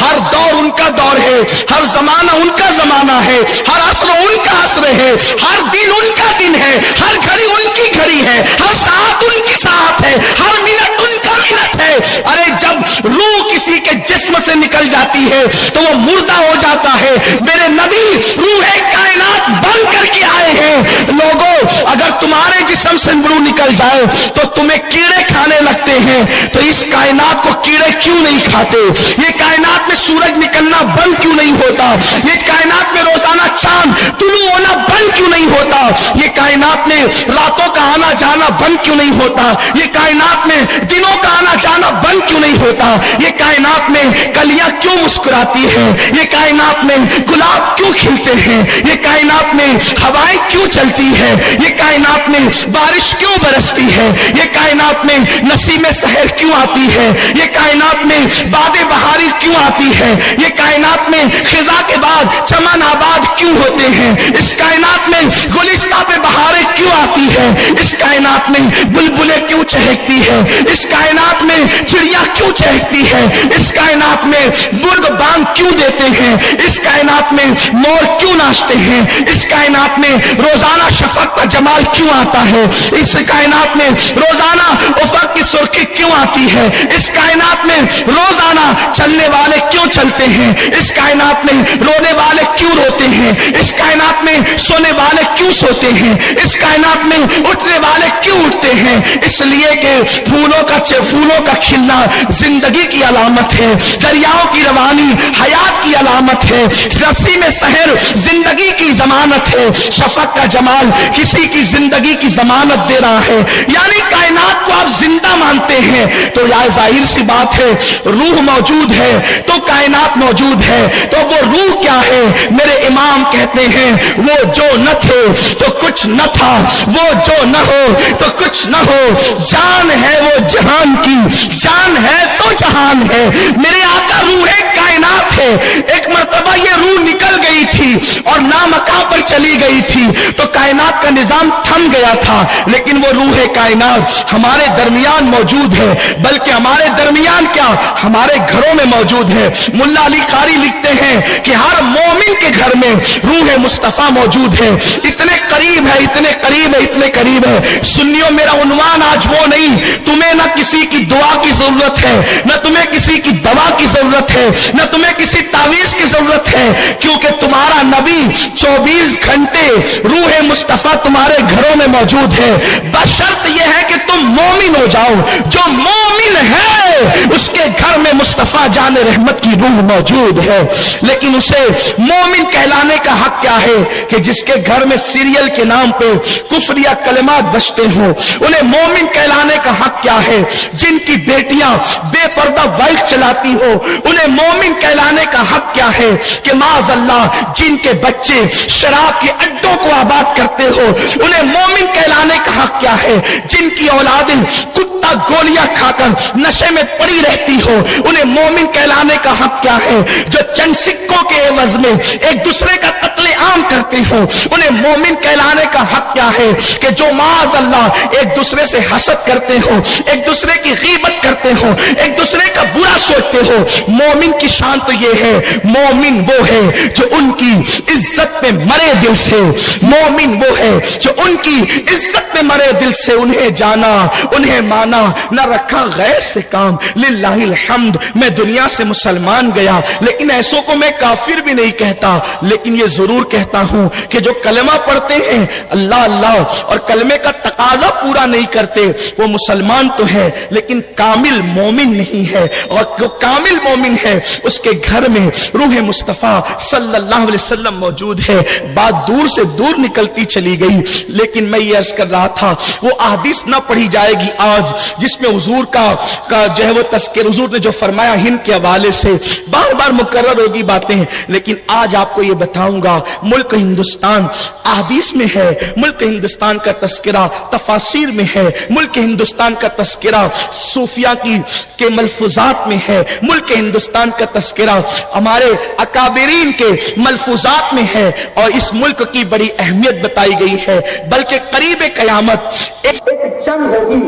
ہر دور ان کا دور ہے, ہر زمانہ ان کا زمانہ ہے, ہر عصر ان کا عصر ہے, ہر دن ان کا دن ہے, ہر گھڑی ان کی گھڑی ہے, ہر ساعت ان کی ساعت ہے, ہر منٹ ان کا منٹ ہے. ارے جب روح کسی کے جسم سے نکل جاتی ہے تو وہ مردہ ہو جاتا ہے. میرے نبی روح کائنات بن کر کے آئے ہیں. لوگوں, اگر تمہارے جسم سے روح نکل جائے تو تمہیں کیڑے کھانے لگتے ہیں, تو اس کائنات کو کیڑے کیوں نہیں کھاتے؟ یہ کائنات میں سورج نکلنا بند کیوں نہیں ہوتا؟ یہ کائنات میں روزانہ چاند طلوع ہونا بند کیوں نہیں ہوتا؟ یہ کائنات میں راتوں کا آنا جانا بند کیوں نہیں ہوتا؟ یہ کائنات میں دنوں کا آنا جانا بند کیوں نہیں ہوتا؟ یہ کائنات میں کلیاں کیوں مسکراتی ہیں؟ یہ کائنات میں گلاب کیوں کھلتے ہیں؟ یہ کائنات میں ہوائیں کیوں چلتی ہے؟ یہ کائنات میں بارش کیوں برستی ہے؟ یہ کائنات میں نسیم سحر کیوں آتی ہے؟ یہ کائنات میں باد بہاری کیوں آتی ہے؟ یہ کائنات میں خزاں کے بعد چمن آباد کیوں ہوتے ہیں؟ اس کائنات میں گلستہ پہ بہاریں کیوں آتی ہے؟ اس کائنات میں بلبلیں کیوں چہکتی ہے؟ اس کائنات میں چڑیا کیوں چہکتی ہے؟ اس کائنات میں مرغ بانگ کیوں دیتے ہیں؟ اس کائنات میں مور کیوں ناچتے ہیں؟ اس کائنات میں روزانہ شفق کا جمال کیوں آتا ہے؟ اس کائنات میں روزانہ افق کی سرخی کیوں آتی ہے؟ اس کائنات میں روزانہ چلنے والے کیوں چلتے ہیں؟ اس کائنات میں رونے والے کیوں روتے ہیں؟ اس کائنات میں سونے والے کیوں سوتے ہیں؟ اس کائنات میں اٹھنے والے کیوں اٹھتے ہیں؟ اس لیے کہ پھولوں کا کھلنا زندگی کی علامت ہے, دریاؤں کی روانی حیات کی علامت ہے, نسیم سحر زندگی کی ضمانت ہے, شفق کا جمال کسی کی زندگی کی ضمانت دے رہا ہے. یعنی کائنات کو آپ زندہ مانتے ہیں تو یہ ظاہر سی بات ہے, روح موجود ہے تو کائنات موجود ہے. تو وہ روح کیا ہے؟ میرے امام کہتے ہیں وہ جو نہ تھے تو کچھ نہ تھا, وہ جو نہ ہو تو کچھ نہ ہو, جان ہے وہ جہان کی, جان ہے تو جہان ہے. میرے آقا روح کائنات ہے. ایک مرتبہ یہ روح نکل گئی تھی اور نامکاں پر چلی گئی تھی تو کائنات کا نظام تھم گیا تھا, لیکن وہ روح کائنات ہمارے درمیان موجود ہے, بلکہ ہمارے درمیان کیا ہمارے گھروں میں موجود ہے. ملا علی قاری لکھتے ہیں کہ ہر مومن کے گھر میں روح مصطفیٰ موجود ہے. اتنے قریب ہے, اتنے قریب ہے, اتنے قریب ہے. سنیوں, میرا عنوان آج وہ نہیں, تمہیں نہ کسی کی دعا کی ضرورت ہے, نہ تمہیں کسی کی دوا کی ضرورت ہے, نہ تمہیں کسی تعویذ کی ضرورت ہے, کیونکہ تمہارا نبی 24 گھنٹے روح مصطفیٰ تمہارے گھروں میں موجود ہے. بشرط یہ ہے کہ تم مومن ہو جاؤ. جو مومن ہے اس کے گھر میں مصطفیٰ جان رحمت کی روح موجود ہے. لیکن اسے مومن کہلانے کا حق کیا ہے کہ جس کے گھر میں سیریل کے نام پہ کفر یا کلمات بجتے ہوں؟ انہیں مومن کہلانے کا حق کیا ہے؟ جن کی بیٹیاں بے پردہ بائک چلاتی ہو انہیں مومن کہلانے کا حق کیا ہے؟ کہ معاذ اللہ جن کے بچے شراب کے اڈوں کو آباد کرتے ہو انہیں مومن کہلانے کا حق کیا ہے؟ جن کی اولادیں کتا گولیاں کھا کر نشے میں پڑی رہتی ہو انہیں مومن کہلانے کا حق کیا ہے؟ جو چند سکوں کے عوض میں ایک دوسرے کا قتل عام کرتے ہو انہیں مومن کہلانے کا حق کیا ہے؟ کہ جو معاذ اللہ ایک دوسرے سے حسد کرتے ہو, ایک دوسرے کی غیبت کرتے ہو, ایک دوسرے کا برا سوچتے ہو. مومن کی شان تو یہ ہے, مومن وہ ہے جو ان کی عزت میں مرے دل سے, مومن وہ ہے جو ان کی عزت میں مرے دل سے انہیں جانا انہیں مانا, نہ رکھا غیر سے کام. للہ الحمد, میں دنیا سے مسلمان گیا لیکن ایسوں کو میں کافر بھی نہیں کہتا, لیکن یہ ضرور کہتا ہوں ہوں کہ جو کلمہ پڑھتے ہیں اللہ اللہ اور کلمے کا تقاضا پورا نہیں کرتے وہ مسلمان تو ہے لیکن کامل مومن نہیں ہے، اور جو کامل مومن ہے اس کے گھر میں روح مصطفیٰ صلی اللہ علیہ وسلم موجود ہے۔ بات دور سے دور نکلتی چلی گئی، لیکن میں یہ عرض کر رہا تھا وہ احادیث نہ پڑھی جائے گی آج جس میں حضور کا جو ہے وہ تذکر، حضور نے جو فرمایا ہند کے حوالے سے بار بار مکرر ہوگی باتیں، لیکن آج آپ کو یہ بتاؤں گا ملک ہندوستان احادیث میں ہے، ملک ہندوستان کا تذکرہ تفاسیر میں ہے، ملک ہندوستان کا تذکرہ صوفیہ کے ملفوظات میں ہے، ملک ہندوستان کا تذکرہ ہمارے اکابرین کے ملفوظات میں ہے، اور اس ملک کی بڑی اہمیت بتائی گئی ہے، بلکہ قریب قیامت ایک جنگ ہوگی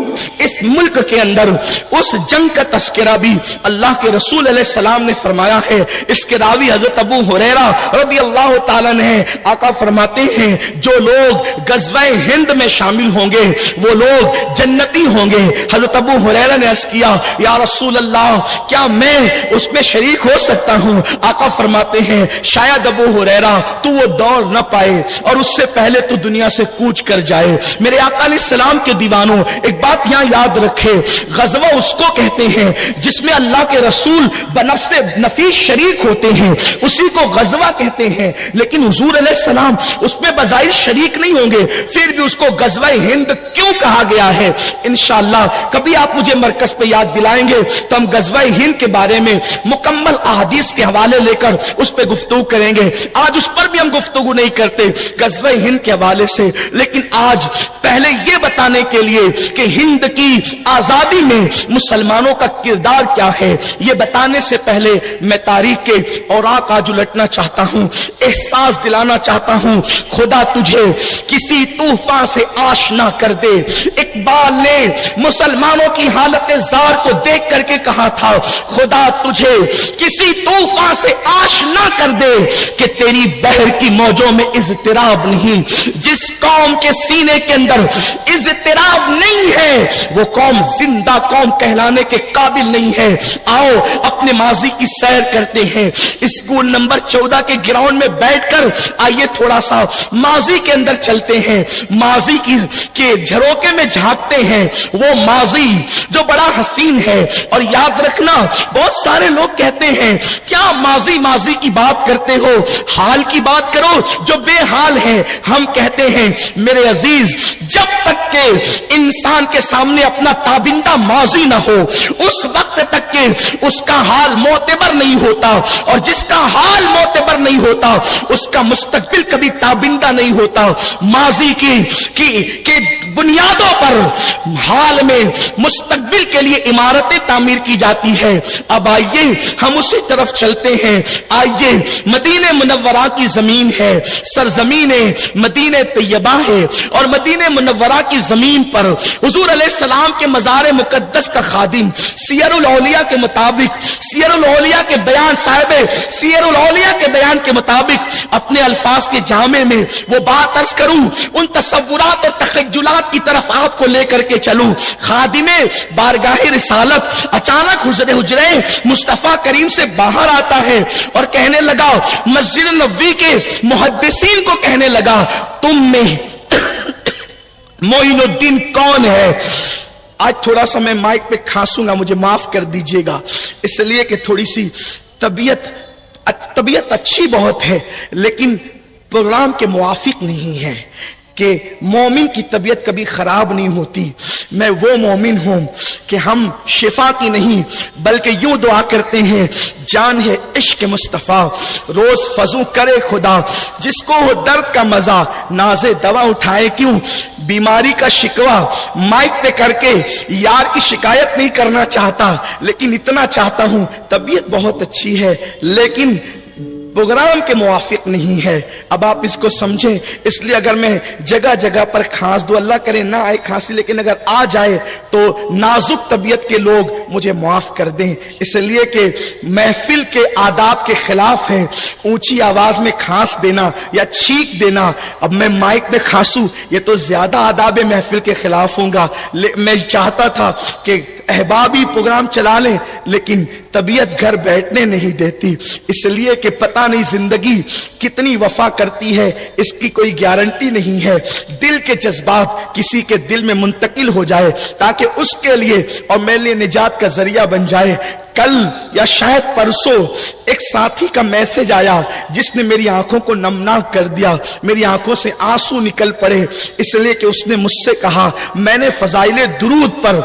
اس ملک کے اندر، اس جنگ کا تذکرہ بھی اللہ کے رسول علیہ السلام نے فرمایا ہے۔ اس کے راوی حضرت ابو ہریرہ رضی اللہ تعالیٰ عنہ آقا فرماتے ہیں جو لوگ غزوہ ہند میں شامل ہوں گے وہ لوگ جنتی ہوں گے۔ حضرت ابو ہریرہ نے عرض کیا یا رسول اللہ کیا میں اس میں شریک ہو سکتا ہوں؟ آقا فرماتے ہیں شاید ابو ہریرہ تو وہ دوڑ نہ پائے اور اس سے پہلے تو دنیا سے کوچ کر جائے۔ میرے آقا علیہ السلام کے دیوانوں ایک بات یہاں یاد رکھے، غزوہ اس کو کہتے ہیں جس میں اللہ کے رسول بنفس نفیس شریک ہوتے ہیں، اسی کو غزوہ کہتے ہیں، لیکن حضور علیہ السلام اس میں بظاہر شریک نہیں ہوں گے، پھر بھی اس کو غزوہ ہند کیوں کہا گیا ہے؟ انشاءاللہ کبھی آپ مجھے مرکز پہ یاد دلائیں گے تو ہم غزوہ ہند کے بارے میں مکمل احادیث کے حوالے لے کر اس پہ گفتگو کریں گے۔ آج اس پر بھی ہم گفتگو نہیں کرتے غزوہ ہند کے حوالے سے، لیکن آج پہلے یہ بتانے کے لیے کہ ہند کی آزادی میں مسلمانوں کا کردار کیا ہے، یہ بتانے سے پہلے میں تاریخ کے اوراق آج الٹنا چاہتا ہوں، احساس دلانا چاہتا ہوں خدا تجھے کسی طوفان سے آشنا کر دے۔ اقبال نے مسلمانوں کی حالت زار کو دیکھ کر کے کہا تھا خدا تجھے کسی طوفان سے آشنا کر دے کہ تیری بحر کی موجوں میں اضطراب نہیں۔ جس قوم کے سینے کے اندر اضطراب نہیں ہے وہ قوم زندہ قوم کہلانے کے قابل نہیں ہے۔ آؤ اپنے ماضی کی سیر کرتے ہیں، اسکول نمبر 14 کے گراؤنڈ میں بیٹھ کر آئیے تھوڑا سا ماضی کے اندر چلتے ہیں، ماضی کے جھروکے میں جھانکتے ہیں، وہ ماضی جو بڑا حسین ہے۔ اور یاد رکھنا بہت سارے لوگ کہتے ہیں کیا ماضی ماضی کی بات کرتے ہو، حال کی بات کرو جو بے حال ہے۔ ہم کہتے ہیں میرے عزیز جب تک کہ انسان کے سامنے اپنا تابندہ ماضی نہ ہو اس وقت تک کہ اس کا حال معتبر نہیں ہوتا، اور جس کا حال معتبر نہیں ہوتا اس کا مستقبل کبھی تابندہ نہیں ہوتا۔ ماضی کی بنیادوں پر حال میں مستقبل کے لیے عمارتیں تعمیر کی جاتی ہے۔ اب آئیے ہم اسی طرف چلتے ہیں، آئیے مدینہ منورہ کی زمین ہے، سرزمین مدینہ طیبہ ہے، اور مدینہ منورہ کی زمین پر حضور علیہ السلام کے مزار مقدس کا خادم سیر الاولیاء کے مطابق، سیر الاولیاء کے بیان صاحب سیر الاولیاء کے بیان کے مطابق اپنے الفاظ کے جامع میں وہ بات عرض کروں، ان تصورات اور تخیلات کی طرف آپ کو لے کر کے چلوں۔ خادم بارگاہ رسالت اچانک حجرے مصطفیٰ کریم سے باہر آتا ہے اور کہنے لگا، مسجد نبوی کے محدثین کو کہنے لگا تم میں معین الدین کون ہے؟ آج تھوڑا سا میں مائک پہ کھانسوں گا، مجھے معاف کر دیجئے گا، اس لیے کہ تھوڑی سی طبیعت اچھی بہت ہے لیکن پروگرام کے موافق نہیں ہے کہ مومن کی طبیعت کبھی خراب نہیں ہوتی۔ میں وہ مومن ہوں کہ ہم شفا کی نہیں بلکہ یوں دعا کرتے ہیں جان ہے عشق مصطفیٰ روز فضو کرے خدا، جس کو ہو درد کا مزہ ناز دوا اٹھائے کیوں، بیماری کا شکوہ مائک پہ کر کے یار کی شکایت نہیں کرنا چاہتا، لیکن اتنا چاہتا ہوں طبیعت بہت اچھی ہے لیکن پروگرام کے موافق نہیں ہے۔ اب آپ اس کو سمجھیں، اس لیے اگر میں جگہ جگہ پر کھانس دو، اللہ کرے نہ آئے کھانسی، لیکن اگر آ جائے تو نازک طبیعت کے لوگ مجھے معاف کر دیں، اس لیے کہ محفل کے آداب کے خلاف ہے اونچی آواز میں کھانس دینا یا چھینک دینا۔ اب میں مائک میں کھانسوں یہ تو زیادہ آداب محفل کے خلاف ہوں گا۔ میں چاہتا تھا کہ احبابی پروگرام چلا لیں لیکن طبیعت گھر بیٹھنے نہیں دیتی، اس لیے کہ پتہ نہیں زندگی کتنی وفا کرتی ہے، اس کی کوئی گارنٹی نہیں ہے۔ دل کے جذبات کسی کے دل میں منتقل ہو جائے تاکہ اس کے لیے اور میرے لیے نجات کا ذریعہ بن جائے۔ کل یا شاید پرسوں ایک ساتھی کا میسج آیا جس نے میری آنکھوں کو نمناک کر دیا، میری آنکھوں سے آنسو نکل پڑے، اس لیے کہ اس نے مجھ سے کہا میں نے فضائل درود پر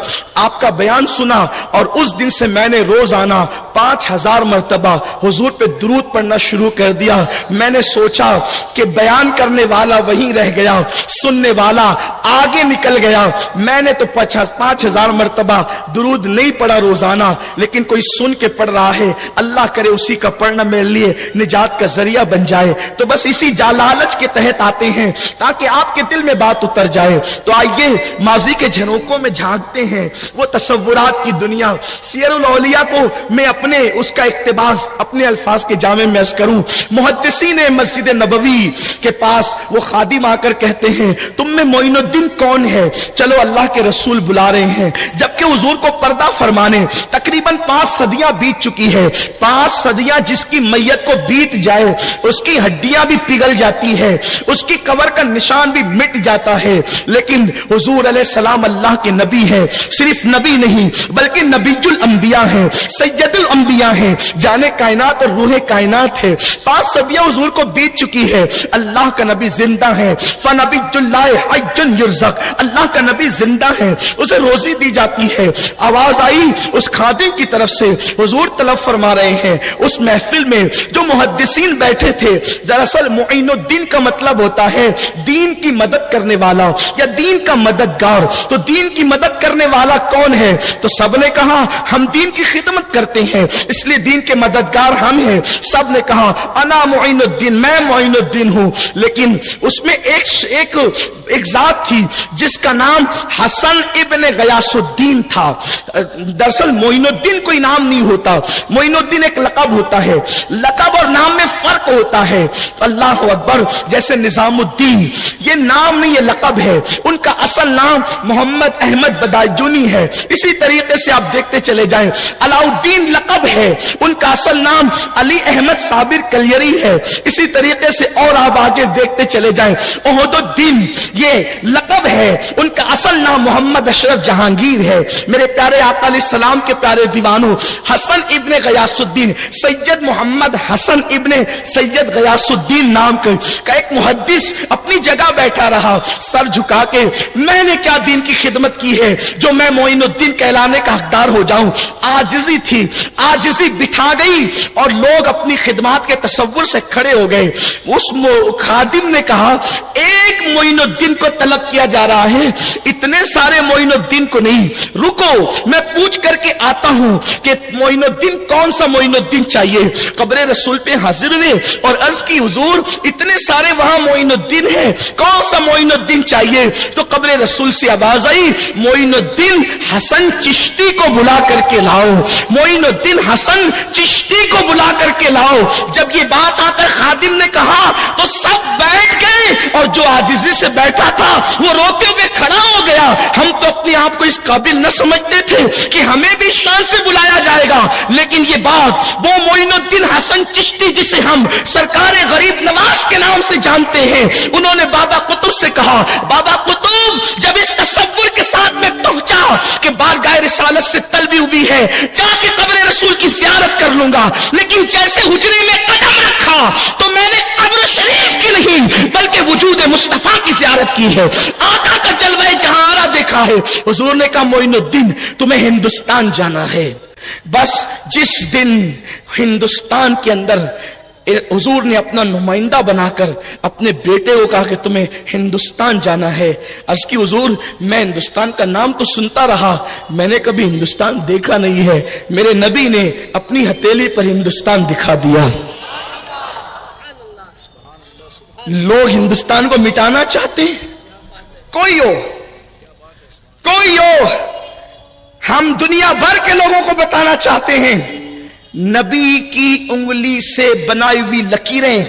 آپ کا بیان سنا اور اس دن سے میں نے روزانہ 5000 مرتبہ حضور پہ درود پڑھنا شروع کر دیا۔ میں نے سوچا کہ بیان کرنے والا وہیں رہ گیا، سننے والا آگے نکل گیا۔ میں نے تو 5000 مرتبہ درود نہیں پڑھا روزانہ، لیکن کوئی سن کے پڑھ رہا ہے، اللہ کرے اسی کا پڑھنا میرے لیے نجات کا ذریعہ بن جائے۔ تو بس اسی جالالچ کے تحت آتے ہیں تاکہ آپ کے دل میں بات اتر جائے۔ تو آئیے ماضی کے جھروکوں میں جھانکتے ہیں، وہ تصورات کی دنیا۔ سیر الاولیاء کو میں اپنے اس کا اقتباس اپنے الفاظ کے جامع میں عرض کروں۔ محدثین مسجد نبوی کے پاس وہ خادم آ کر کہتے ہیں تم میں معین الدین کون ہے؟ چلو اللہ کے رسول بلا رہے ہیں، جبکہ حضور کو پردہ فرمانے تقریباً 5 صدیاں بیت چکی ہے۔ 5 صدیاں جس کی میت کو بیت جائے اس کی ہڈیاں بھی پگھل جاتی ہے، اس کی قبر کا نشان بھی مٹ جاتا ہے، لیکن حضور علیہ السلام اللہ کے نبی ہے۔ صرف نبی نہیں بلکہ نبی الانبیاء ہیں، سید الانبیاء ہیں، جانے کائنات اور روح کائنات ہے۔ 5 صدیاں حضور کو بیت چکی ہے، اللہ کا نبی زندہ ہے۔ فنبی اللہ حی یرزق، اللہ کا نبی زندہ ہے، اسے روزی دی جاتی ہے۔ آواز آئی اس خادم کی طرف سے، حضور طلب فرما رہے ہیں اس محفل میں جو محدثین بیٹھے تھے۔ دراصل معین الدین کا مطلب ہوتا ہے دین کی مدد کرنے والا یا دین کا مددگار۔ تو دین کی مدد کرنے والا کون ہے؟ تو سب نے کہا ہم دین کی خدمت کرتے ہیں اس لیے دین کے مددگار ہم ہیں۔ سب نے کہا انا معین الدین، میں معین الدین ہوں۔ لیکن اس میں ایک ذات تھی جس کا نام حسن ابن غیاث الدین تھا۔ دراصل معین الدین کوئی نام نہیں ہوتا، معین الدین ایک لقب ہوتا ہے، لقب اور نام میں فرق ہوتا ہے۔ اللہ اکبر، جیسے نظام الدین یہ نام نہیں یہ لقب ہے، ان کا اصل نام محمد احمد بدایجونی ہے۔ اسی طریقے سے آپ دیکھتے چلے جائیں، علاء الدین لقب ہے، ان کا اصل نام علی احمد صابر کلیری ہے۔ اسی طریقے سے اور آپ آگے دیکھتے چلے جائیں، احد الدین یہ لقب ہے، ان کا اصل نام محمد اشرف جہانگیر ہے۔ میرے پیارے آقا علیہ السلام کے پیارے دیوانوں، حسن ابن غیاث الدین، سید محمد حسن ابن سید غیاث الدین نام کا ایک محدث اپنی جگہ بیٹھا رہا سر جھکا کے۔ میں نے کیا دین کی خدمت کی ہے جو میں معین الدین کہلانے کا حقدار ہو جاؤں؟ عاجزی تھی، عاجزی بٹھا گئی اور لوگ اپنی خدمات کے تصور سے کھڑے ہو گئے۔ اس خادم نے کہا ایک معین الدین کو طلب کیا جا رہا ہے، اتنے سارے معین الدین کو نہیں، رکو میں پوچھ کر کے آتا ہوں کہ معین الدین کون سا معین الدین چاہیے۔ قبر رسول پہ حاضر ہوئے اور عرض کی حضور اتنے سارے وہاں معین الدین ہیں، کون سا معین الدین چاہیے؟ تو قبر رسول سے آواز آئی معین الدین حسن چشتی کو بلا کر کے لاؤ، معین الدین حسن چشتی کو بلا کر کے لاؤ۔ جب یہ بات آ کر خادم نے کہا تو سب بیٹھ گئے اور جو عاجزی سے بیٹھا تھا وہ روتے ہوئے کھڑا ہو گیا۔ ہم تو اپنے آپ کو اس قابل نہ سمجھتے تھے کہ ہمیں بھی شان سے بلایا جائے گا، لیکن یہ بات وہ معین الدین حسن چشتی جسے ہم سرکار غریب نواز کے نام سے جانتے ہیں، انہوں نے بابا قطب سے کہا بابا قطب جب اس تصور کے ساتھ میں پہنچا کہ بارگاہ رسالت سے طلبی ہوئی ہے جا کے قبر رسول کی زیارت کر لوں گا، لیکن جیسے حجرے میں قدم رکھا تو میں نے قبر شریف کی نہیں بلکہ وجود مصطفیٰ کی زیارت کی ہے، آقا کا جلوہ جہاں دیکھا ہے۔ حضور نے کہا معین الدین تمہیں ہندوستان جانا ہے۔ بس جس دن ہندوستان کے اندر حضور نے اپنا نمائندہ بنا کر اپنے بیٹے کو کہا کہ تمہیں ہندوستان جانا ہے، عرض کی حضور میں ہندوستان کا نام تو سنتا رہا، میں نے کبھی ہندوستان دیکھا نہیں ہے، میرے نبی نے اپنی ہتھیلی پر ہندوستان دکھا دیا۔ لوگ ہندوستان کو مٹانا چاہتے ہیں، کوئی ہو ہم دنیا بھر کے لوگوں کو بتانا چاہتے ہیں نبی کی انگلی سے بنائی ہوئی لکیریں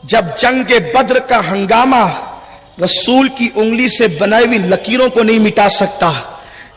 جب جنگ بدر کا ہنگامہ رسول کی انگلی سے بنائی ہوئی لکیروں کو نہیں مٹا سکتا،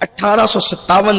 1857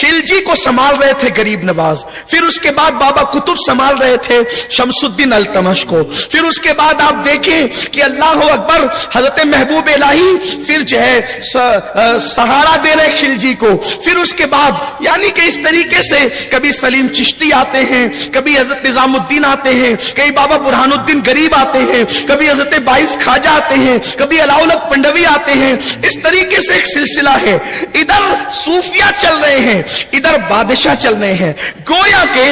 خلجی کو سنبھال رہے تھے غریب نواز، پھر اس کے بعد بابا قطب سنبھال رہے تھے شمس الدین التمش کو، پھر اس کے بعد آپ دیکھیں کہ اللہ اکبر حضرت محبوب الہی پھر جو ہے سہارا دے رہے خلجی کو، پھر اس کے بعد یعنی کہ اس طریقے سے کبھی سلیم چشتی آتے ہیں، کبھی حضرت نظام الدین آتے ہیں، کبھی بابا برہان الدین غریب آتے ہیں، کبھی حضرت باعث خواجہ آتے ہیں، کبھی علاؤ الحق پنڈوی آتے ہیں. اس طریقے سے ایک سلسلہ ہے. ادھر صوفیہ چل رہے ہیں، ادھر بادشاہ چل رہے ہیں. گویا کہ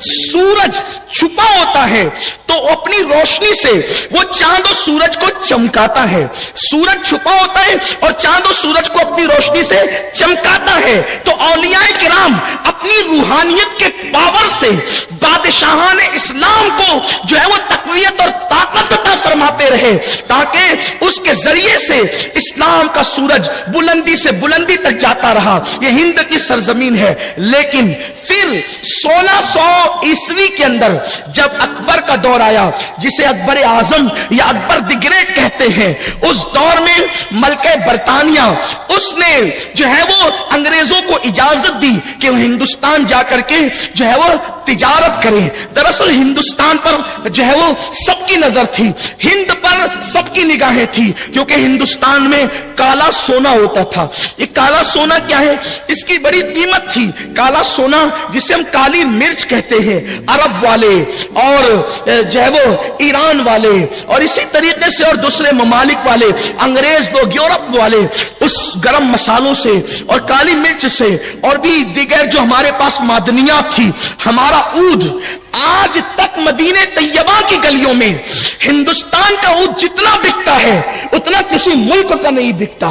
سورج چھپا ہوتا ہے تو اپنی روشنی سے وہ چاند و سورج کو چمکاتا ہے. سورج چھپا ہوتا ہے اور چاند و سورج کو اپنی روشنی سے چمکاتا ہے. تو اولیاء کرام اپنی روحانیت کے پاور سے بادشاہان اسلام کو جو ہے وہ تقویت اور طاقت عطا فرماتے رہے، تاکہ اس کے ذریعے سے اسلام کا سورج بلندی سے بلندی تک جاتا رہا. یہ ہند کی سرزمین ہے. لیکن پھر 1600 عیسوی کے اندر جب اکبر کا دور آیا، جسے اکبر اعظم یا اکبر دی گریٹ کہتے ہیں، اس دور میں ملکہ برطانیہ اس نے جو ہے وہ انگریزوں کو اجازت دی کہ وہ ہندوستان جا کر کے جو ہے وہ تجارت کریں. دراصل ہندوستان پر جو ہے وہ سب کی نظر تھی، ہند پر سب کی نگاہیں تھی، کیونکہ ہندوستان میں کالا سونا ہوتا تھا. یہ کالا سونا کیا ہے؟ اس کی بڑی قیمت تھی. کالا سونا جسے ہم کالی مرچ کہتے ہیں، عرب والے اور جو ہے وہ ایران والے اور اسی طریقے سے اور دوسرے ممالک والے، انگریز لوگ، یورپ والے، اس گرم مسالوں سے اور کالی مرچ سے اور بھی دیگر جو ہمارے پاس معدنیات تھی، ہمارا عود آج تک مدینہ طیبہ کی گلیوں میں ہندوستان کا عود جتنا بکتا ہے اتنا کسی ملک کا نہیں بکتا.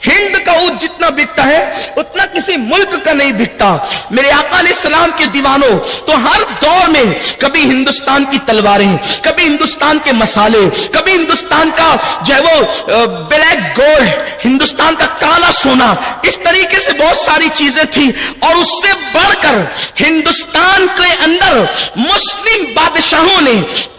ہند کا عود جتنا بکتا ہے اتنا کسی ملک کا نہیں بکتا. میرے آقا علیہ السلام کے دیوانوں، تو ہر دور میں کبھی ہندوستان کی تلواریں، کبھی ہندوستان کے مسالے، کبھی ہندوستان کا جو ہے وہ بلیک گولڈ، ہندوستان کا کالا سونا، اس طریقے سے بہت ساری چیزیں تھی. اور اس سے بڑھ کر ہندوستان کے اندر مسلم بادشاہوں نے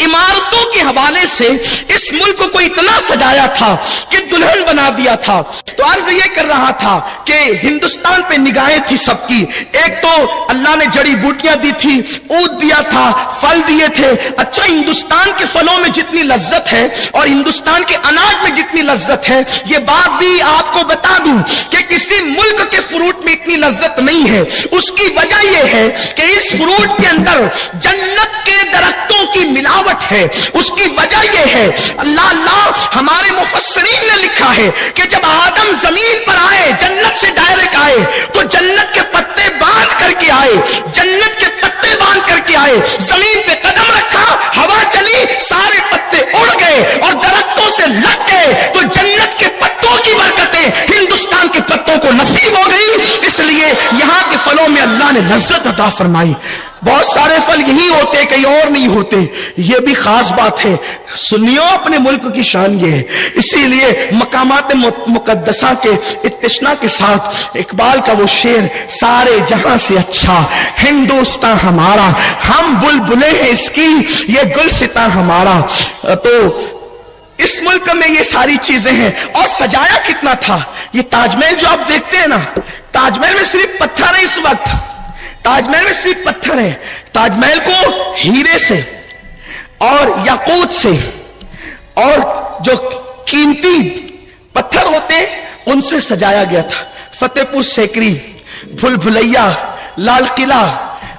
عمارتوں کے حوالے سے اس ملک کو اتنا سجایا تھا کہ دلہن بنا دیا تھا. تو عرض یہ کر رہا تھا کہ ہندوستان پہ نگاہیں تھی سب کی. ایک تو اللہ نے جڑی بوٹیاں دی تھی، اونٹ دیا تھا، پھل دیے تھے. اچھا، ہندوستان کے پھلوں میں جتنی لذت ہے اور ہندوستان کے اناج میں جتنی لذت ہے، یہ بات بھی آپ کو بتا دوں کہ کسی ملک کے فروٹ میں اتنی لذت نہیں ہے. اس کی وجہ یہ ہے کہ اس فروٹ کے اندر جنت کے درختوں کی ملاوٹ ہے. اس کی وجہ یہ ہے، اللہ ہمارے مفسرین نے لکھا ہے کہ جب آدم زمین پر آئے، جنت سے ڈائریکٹ آئے، تو جنت کے پتے باندھ کر کے آئے، جنت کے پتے باندھ کر کے آئے، زمین پہ قدم رکھا، ہوا چلی، سارے پتے اڑ گئے اور درختوں سے لگ گئے. تو جنت کے پتوں کی برکتیں ہندوستان کے پتوں کو نصیب ہو گئی. اس لیے یہاں کے پھلوں میں اللہ نے لذت عطا فرمائی. بہت سارے پھل یہی ہوتے، کہیں اور نہیں ہوتے. یہ بھی خاص بات ہے. سنیو، اپنے ملک کی شان یہ ہے. اسی لیے مقامات مقدسہ کے اتشنا کے ساتھ اقبال کا وہ شعر، سارے جہاں سے اچھا ہندوستان ہمارا، ہم بلبلیں ہیں اس کی، یہ گلستان ہمارا. تو اس ملک میں یہ ساری چیزیں ہیں. اور سجایا کتنا تھا. یہ تاج محل جو آپ دیکھتے ہیں نا، تاج محل میں صرف پتھر ہے. اس وقت تاج محل میں صرف پتھر ہے. تاج محل کو ہیرے سے اور یاقوت سے اور جو قیمتی پتھر ہوتے ہیں ان سے سجایا گیا تھا. فتح پور سیکری، بھول بھلیا، لال قلعہ.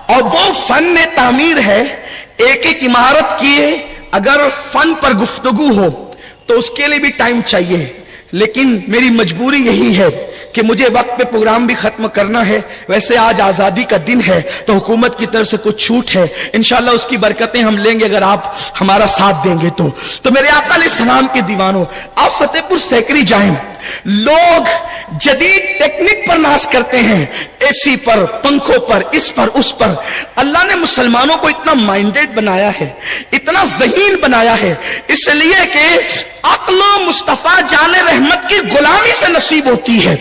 اور وہ فن تعمیر ہے. ایک ایک عمارت کی اگر فن پر گفتگو ہو تو اس کے لیے بھی ٹائم چاہیے. لیکن میری مجبوری یہی ہے کہ مجھے وقت پہ پروگرام بھی ختم کرنا ہے. ویسے آج آزادی کا دن ہے تو حکومت کی طرف سے کچھ چھوٹ ہے، انشاءاللہ اس کی برکتیں ہم لیں گے اگر آپ ہمارا ساتھ دیں گے. تو میرے آقا علیہ السلام کے دیوانوں، آپ فتح پور سیکری جائیں. لوگ جدید ٹیکنک پر ناز کرتے ہیں، اے سی پر، پنکھوں پر، اس پر اس پر. اللہ نے مسلمانوں کو اتنا مائنڈیڈ بنایا ہے، اتنا ذہین بنایا ہے، اس لیے کہ عقل مصطفیٰ جان رحمت کی غلامی سے نصیب ہوتی ہے،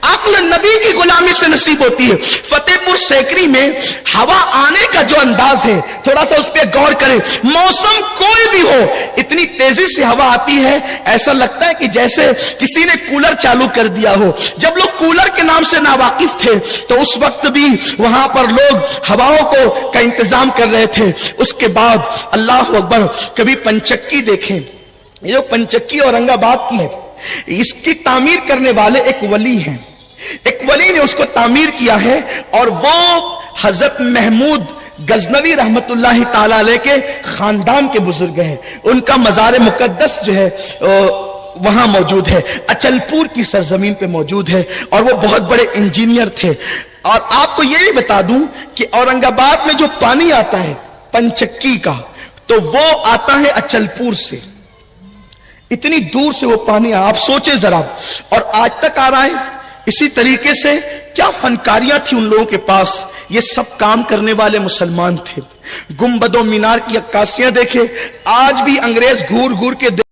عقل نبی کی غلامی سے نصیب ہوتی ہے. فتح پور سیکری میں ہوا آنے کا جو انداز ہے، تھوڑا سا اس پہ غور کریں. موسم کوئی بھی ہو، اتنی تیزی سے ہوا آتی ہے، ایسا لگتا ہے کہ جیسے کسی نے نے کولر چالو کر دیا ہو. جب لوگ کولر کے نام سے ناواقف تھے تو اس وقت بھی وہاں پر لوگ ہواؤں کا انتظام کر رہے تھے. اس کے بعد اللہ اکبر, کبھی پنچکی دیکھیں, یہ جو پنچکی اورنگ آباد کی ہے, اس کی تعمیر کرنے والے ایک ولی ہیں. ایک ولی نے اس کو تعمیر کیا ہے, اور وہ حضرت محمود غزنوی رحمت اللہ تعالی علیہ کے خاندان کے بزرگ ہیں. ان کا مزار مقدس جو ہے وہاں موجود ہے, اچل پور کی سرزمین پہ موجود ہے, اور وہ بہت بڑے انجینئر تھے. اور آپ کو یہ بھی بتا دوں کہ اورنگ آباد میں جو پانی آتا ہے پنچکی کا, تو وہ آتا ہے اچل پور سے. اتنی دور سے وہ پانی آپ سوچیں ذرا, اور آج تک آ رہا ہے. اسی طریقے سے کیا فنکاریاں تھی ان لوگوں کے پاس, یہ سب کام کرنے والے مسلمان تھے. گنبد و مینار کی عکاسیاں دیکھیں, آج بھی انگریز گھور گھور کے